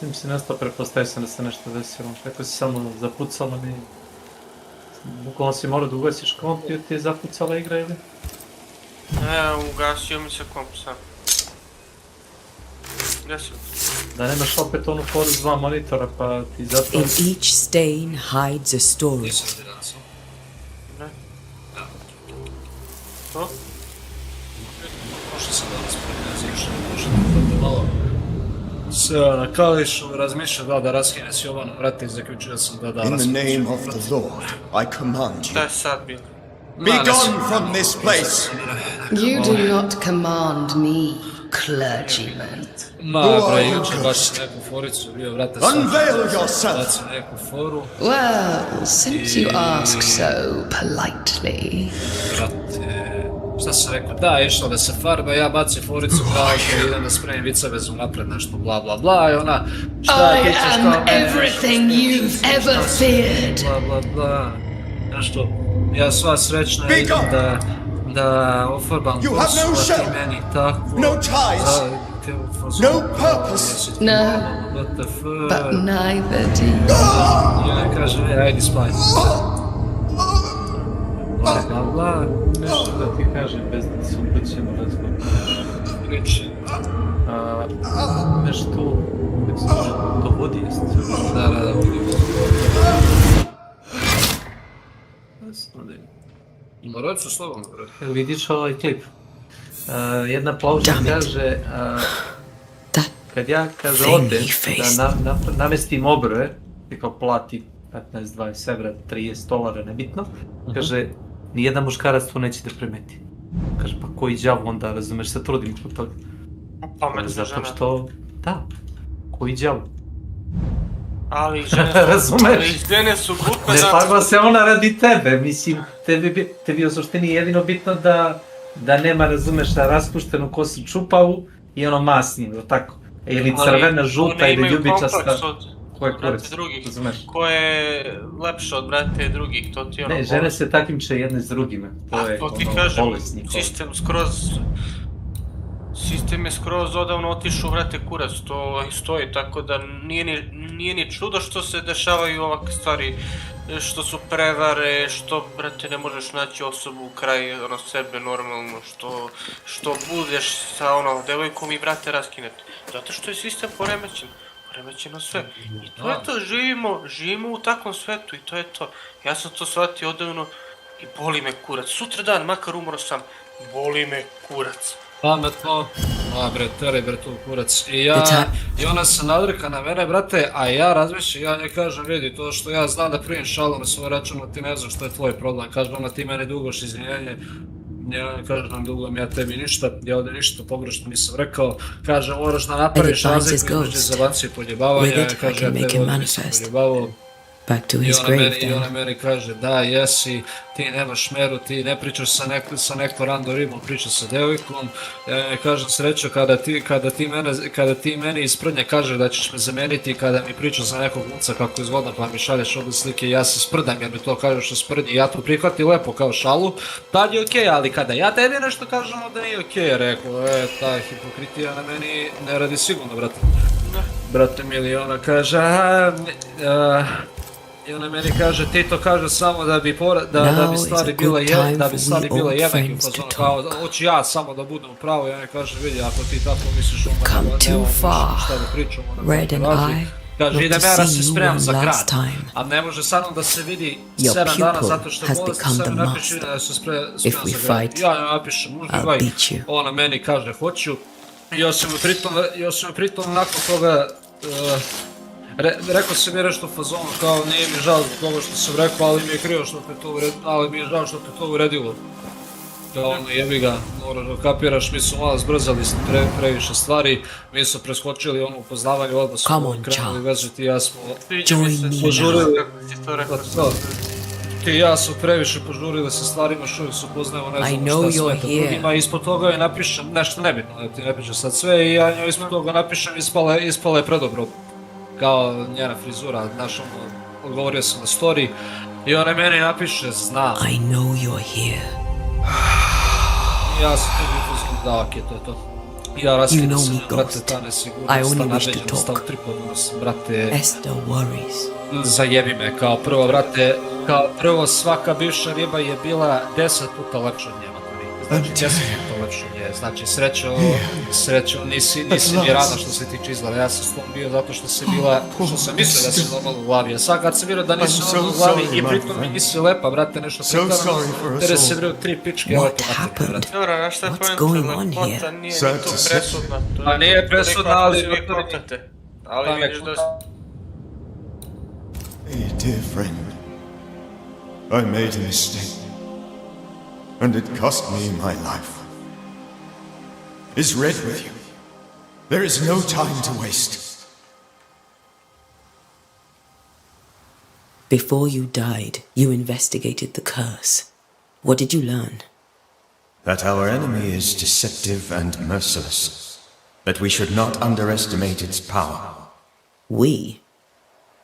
Tim si nastao, prepostavio sam da se nešto desilo. Kako si samo zapucala mi... Bukvalno si morao da ugasiš komp i ti je zapucala igra ili?
Ne, ugasio mi se komp sam. Ugasio.
Da nemaš opet onu foru s 2 monitora pa ti zato...
In each stain hides a story.
Ne. To?
Možda sam danas pregnazio, možda da malo se nakališ, razmišlja da raskine si ovo na vrate i zaključio sam da
In the name of the Lord, I command you.
Šta je sad bilo?
Be gone from this place!
You do not command me, clergyman.
Ma, bre, juče baš neku foricu bio, vrate sam.
Unveil yourself!
Baci neku foru.
Well, since you ask so politely.
Vrate, šta sam rekao, da, išla da se farba, ja bacim foricu kao i idem da spremim vicevezu napred, nešto bla bla bla i ona, šta
I
ti ćeš
am
kao mene,
everything you've ever feared.
bla bla bla, nešto, ja sva srećna idem da ofarbam kosu, a ti meni tako,
no ties, no purpose,
no, but neither do you.
Ja kažem, ajde spaj. Bla bla bla,
Nešto da ti kažem bez da se upućemo razgovor.
reći.
Imaš tu, kako se može, to vodi jest.
Da, vodi. Morat ću slobom, broj.
Vidiš ovaj klip? Jedna plauša kaže, kad ja kaže odem da namestim obroje, ti kao plati 15, 20 evra, $30, nebitno, kaže, nijedan muškarac to neće da primeti. Kaže, pa koji đavo onda, razumeš, se trudim kod toga.
Pametna
Zato
žena.
što, da, koji đavo.
Ali žene su,
Razumeš?
ali žene su glupe
Ne
zato
fagla se ona radi tebe, mislim, tebi u suštini jedino bitno da nema, razumeš, raspuštenu kosu čupavu i ono masniju, tako? Ili crvena, žuta ili ljubičasta. Ko je kurac, razumeš?
Ko je lepše od brate drugih, to ti ono...
Ne, žene se takmiče jedne s drugima, to je
to ti
ono
kažem,
bolesnik.
Sistem je skroz odavno otišao, vrate, kurac, to stoji, tako da nije ni čudo što se dešavaju ovakve stvari, što su prevare, što, brate, ne možeš naći osobu kraj, ono, sebe normalno, što budeš sa, ono, devojkom i, brate, raskinete. Zato što je sistem poremećeno sve. I to je to, živimo u takvom svetu i to je to. Ja sam to shvatio odavno i boli me kurac. Sutra dan, makar umro sam, boli me kurac.
Pametno, bre, teraj bre tu kurac. I ona se nadrka na mene, brate, a ja razmišljam, ja njoj kažem, vidi, to što ja znam da primim šalu na svoj račun, ti ne znam što je tvoj problem. Kažem, ona ti meni dugoš izvinjenje, ja ne kažem, dugom ja tebi ništa, ja ovdje ništa pogrešno nisam rekao. Kaže, moraš da napraviš razliku između zabancije i poljebavanja, kaže, ja tebi ovdje nisam poljebavao. I ona meni kaže, da, jesi, ti nemaš meru, ti ne pričaš sa nekom random ribom, pričaš sa devojkom. Ja mi kažem, srećo, kada ti meni isprednje kažeš da ćeš me zameniti, kada mi pričaš za nekog glumca kako izvodno, pa mi šalješ ovdje slike, ja se sprdam jer mi to kažeš što sprdi, ja to prihvatim lepo kao šalu, tad je okej, ali kada ja tebi nešto kažem, onda nije okej, rekao, ta hipokritija na meni ne radi sigurno, brate. Brate mili, ona kaže, i ona meni kaže, ti to kaže samo da bi stvari bile jednake, kao, hoću ja samo da budem pravo, ja ne kažem, vidi, ako ti tako misliš, onda nema šta da pričam, onda raži. Kaže, idem ja da se spremam za grad, a ne može samo da se vidi 7 dana zato što bolest, sve mi napiše da se spremam za grad. Ja napišem, ona meni kaže, hoću, i ja sam pritom nakon toga, rekao sam mi nešto u fazonu, kao nije mi žao zbog toga što sam rekao, ali mi je krivo što te to uredilo, ali mi je žao što te to uredilo. Kao ono, jebi ga, moraš da kapiraš, mi su malo zbrzali previše stvari, mi su preskočili ono upoznavanje, odmah smo krenuli vezati, ja smo požurili, ti i ja smo previše požurili sa stvarima, što uvijek se upoznajemo, ne znamo šta smeta drugima, i ispod toga joj napišem nešto nebitno, da ti ne pričam sad sve, i ja njoj ispod toga napišem, ispala je predobro. Kao njena frizura, znaš, odgovorio sam na story i ona meni napiše, znam.
I know you're here.
Ja sam tebi uzim da, okej, to je to. Ja raskidam se, brate, ta nesigurnost, ta nabeđenost, ta utripanost, brate.
Esther worries.
Zajebi me, kao prvo svaka bivša riba je bila 10 puta lepša od njema. Znači, 10 puta lepša od nje, znači srećo, nisi mi rada što se tiče izgleda, ja sam s tom bio zato što si bila, što sam mislio da si normalno u glavi, a sad kad sam vidio da nisi normalno u glavi i pritom mi nisi lepa, brate, nešto pretarano, tere se vreo 3 pičke, evo te mati, brate.
Dobro, znaš šta je pojenta, lepota nije ni to presudna,
a nije presudna, ali
vidiš da...
Hey, dear friend, I made a mistake. And it cost me my life. Is Red with you? There is no time to waste.
Before you died, you investigated the curse. What did you learn?
That our enemy is deceptive and merciless. That we should not underestimate its power.
We?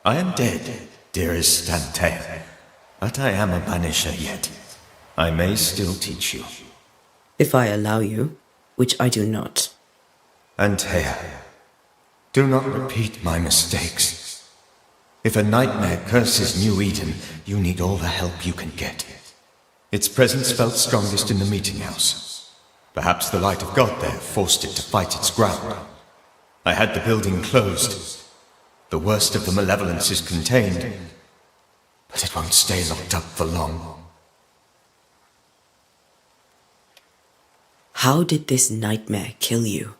I am dead, dearest Antea, but I am a Banisher yet. I may still teach you.
If I allow you, which I do not.
Antea, do not repeat my mistakes. If a nightmare curses New Eden, you need all the help you can get. Its presence felt strongest in the meeting house. Perhaps the light of God there forced it to fight its ground. I had the building closed. The worst of the malevolence is contained, but it won't stay locked up for long.
How did this nightmare kill you?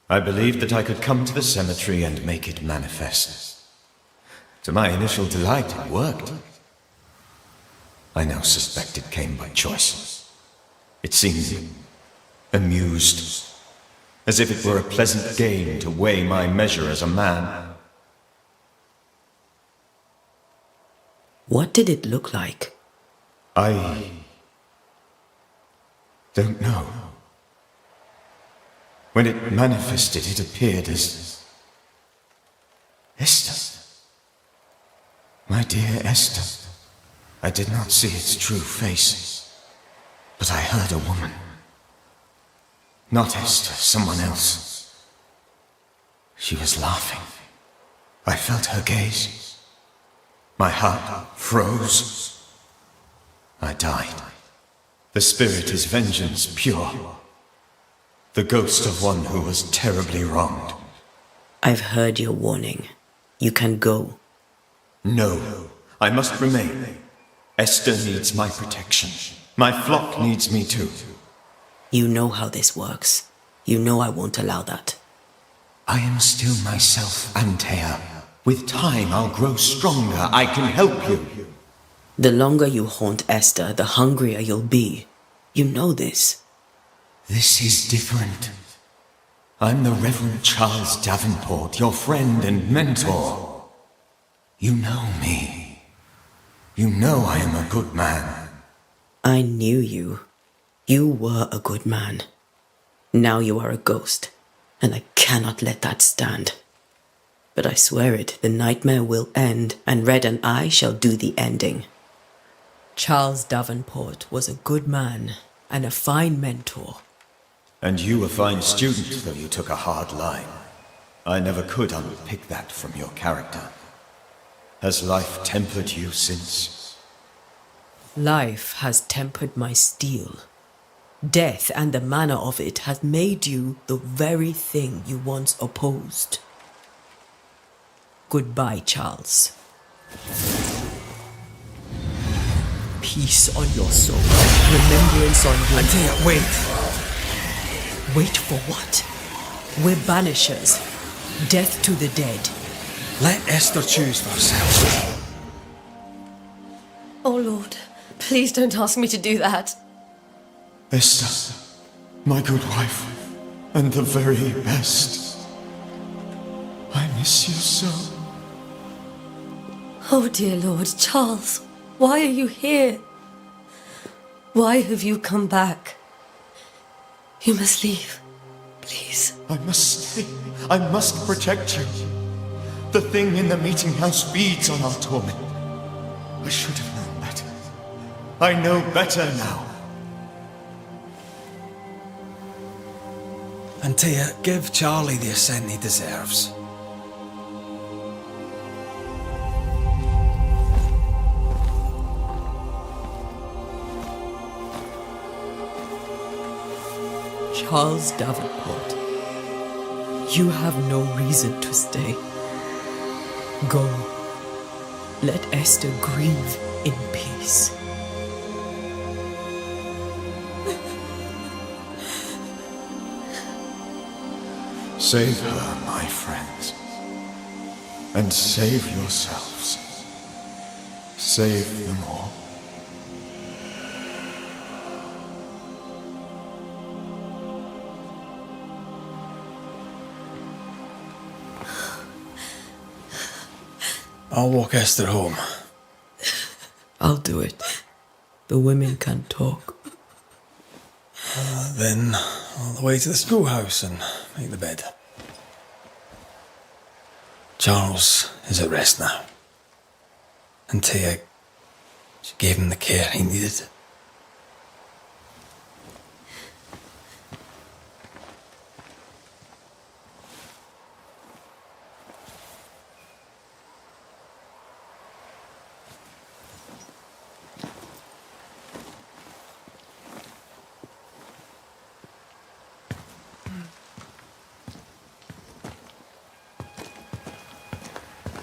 I believed that I could come to the cemetery and make it manifest. To my initial delight, it worked. I now suspect it came by choice. It seemed amused, as if it were a pleasant game to weigh my measure as a man.
What did it look like?
I don't know. When it manifested, it appeared as Esther. My dear Esther. I did not see its true face, but I heard a woman. Not Esther, someone else. She was laughing. I felt her gaze. My heart froze. I died. The spirit is vengeance pure. The ghost of one who was terribly wronged.
I've heard your warning. You can go.
No, I must remain. Esther needs my protection. My flock needs me too.
You know how this works. You know I won't allow that.
I am still myself, Antea. With time, I'll grow stronger. I can help you.
The longer you haunt Esther, the hungrier you'll be. You know this.
This is different. I'm the Reverend Charles Davenport, your friend and mentor. You know me. You know I am a good man.
I knew you. You were a good man. Now you are a ghost, and I cannot let that stand. But I swear it, the nightmare will end, and Red and I shall do the ending. Charles Davenport was a good man and a fine mentor.
And you a fine student, though you took a hard line. I never could unpick that from your character. Has life tempered you since?
Life has tempered my steel. Death and the manner of it has made you the very thing you once opposed. Goodbye, Charles. Peace on your soul, remembrance on your...
Antea, wait.
Wait for what? We're banishers. Death to the dead.
Let Esther choose for herself.
Oh, Lord, please don't ask me to do that.
Esther, my good wife, and the very best. I miss you so.
Oh, dear Lord, Charles, why are you here? Why have you come back? You must leave, please.
I must stay. I must protect you. The thing in the meeting house feeds on our torment. I should have known better. I know better now.
Antea, give Charlie the ascent he deserves.
Charles Davenport, you have no reason to stay. Go. Let Esther grieve in peace.
Save her, my friends. And save yourselves. Save them all.
I'll walk Esther home.
I'll do it. The women can talk.
Then all the way to the schoolhouse and make the bed. Charles is at rest now. Antea, she gave him the care he needed.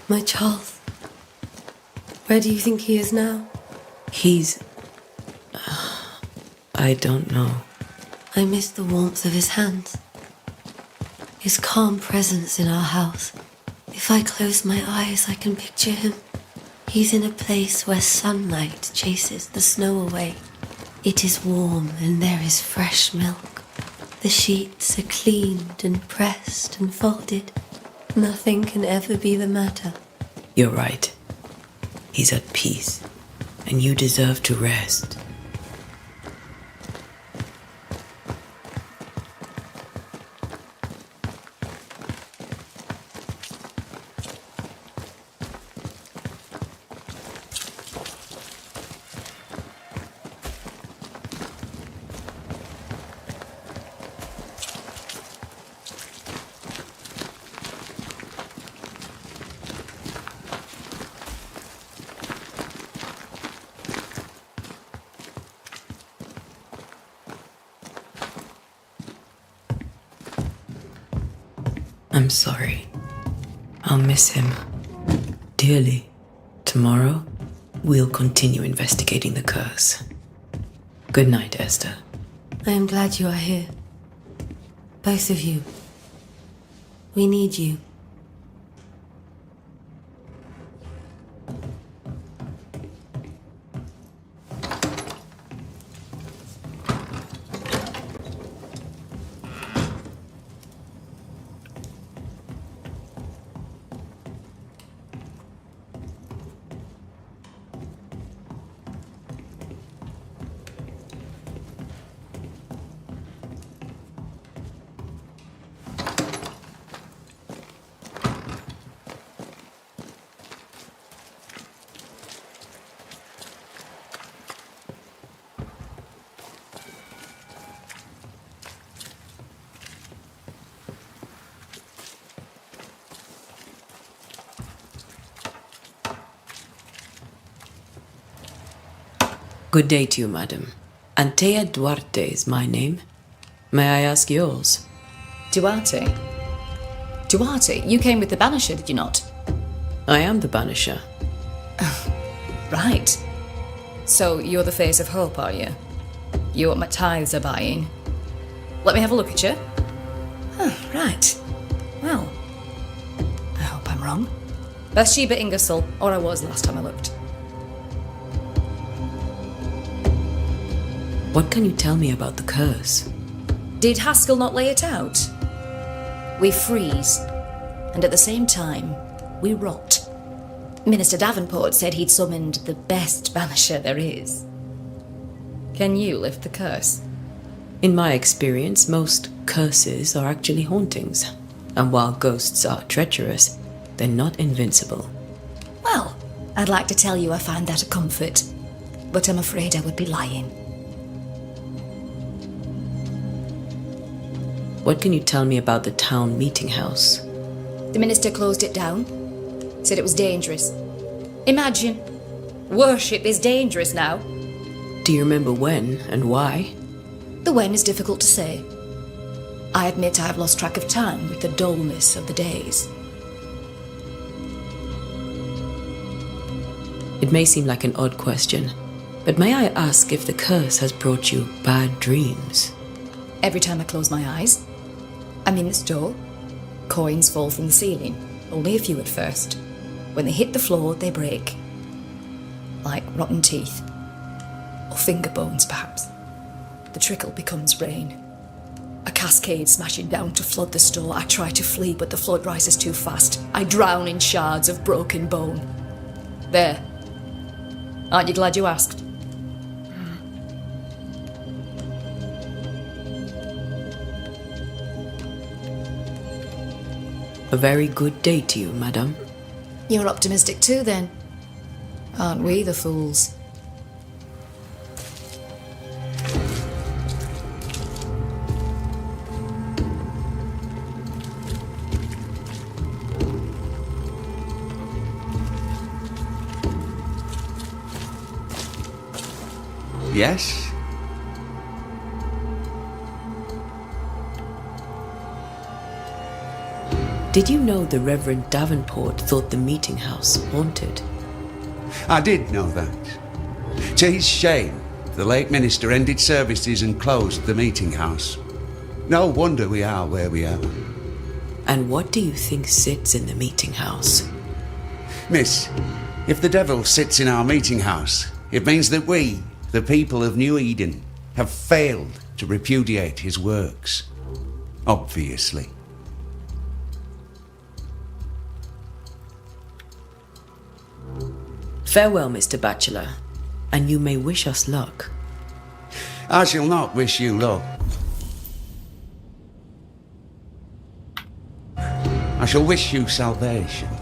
My Charles, where do you think he is now?
He's... I don't know.
I miss the warmth of his hands. His calm presence in our house. If I close my eyes, I can picture him. He's in a place where sunlight chases the snow away. It is warm and there is fresh milk. The sheets are cleaned and pressed and folded. Nothing can ever be the matter.
You're right. He's at peace, and you deserve to rest. I'm sorry. I'll miss him dearly. Tomorrow, we'll continue investigating the curse. Good night, Esther.
I am glad you are here. Both of you. We need you.
Good day to you, madam. Antea Duarte is my name. May I ask yours?
Duarte? Duarte? You came with the Banisher, did you not?
I am the Banisher.
Right. So you're the face of hope, are you? You're what my tithes are buying. Let me have a look at you. Oh, right. Well, I hope I'm wrong. Bathsheba Ingersoll, or I was last time I looked.
What can you tell me about the curse?
Did Haskell not lay it out? We freeze, and at the same time, we rot. Minister Davenport said he'd summoned the best banisher there is. Can you lift the curse?
In my experience, most curses are actually hauntings. And while ghosts are treacherous, they're not invincible.
Well, I'd like to tell you I find that a comfort, but I'm afraid I would be lying.
What can you tell me about the town meeting house?
The minister closed it down. Said it was dangerous. Imagine. Worship is dangerous now.
Do you remember when and why?
The when is difficult to say. I admit I've lost track of time with the dullness of the days.
It may seem like an odd question, but may I ask if the curse has brought you bad dreams?
Every time I close my eyes, I'm in the store. Coins fall from the ceiling, only a few at first. When they hit the floor, they break. Like rotten teeth. Or finger bones, perhaps. The trickle becomes rain. A cascade smashing down to flood the store. I try to flee, but the flood rises too fast. I drown in shards of broken bone. There. Aren't you glad you asked?
A very good day to you, madam.
You're optimistic too, then. Aren't we the fools?
Yes?
Did you know the Reverend Davenport thought the meeting house haunted?
I did know that. To his shame, the late minister ended services and closed the meeting house. No wonder we are where we are.
And what do you think sits in the meeting house?
Miss, if the devil sits in our meeting house, it means that we, The people of New Eden have failed to repudiate his works. Obviously.
Farewell, Mr. Bachelor, and you may wish us luck.
I shall not wish you luck. I shall wish you salvation.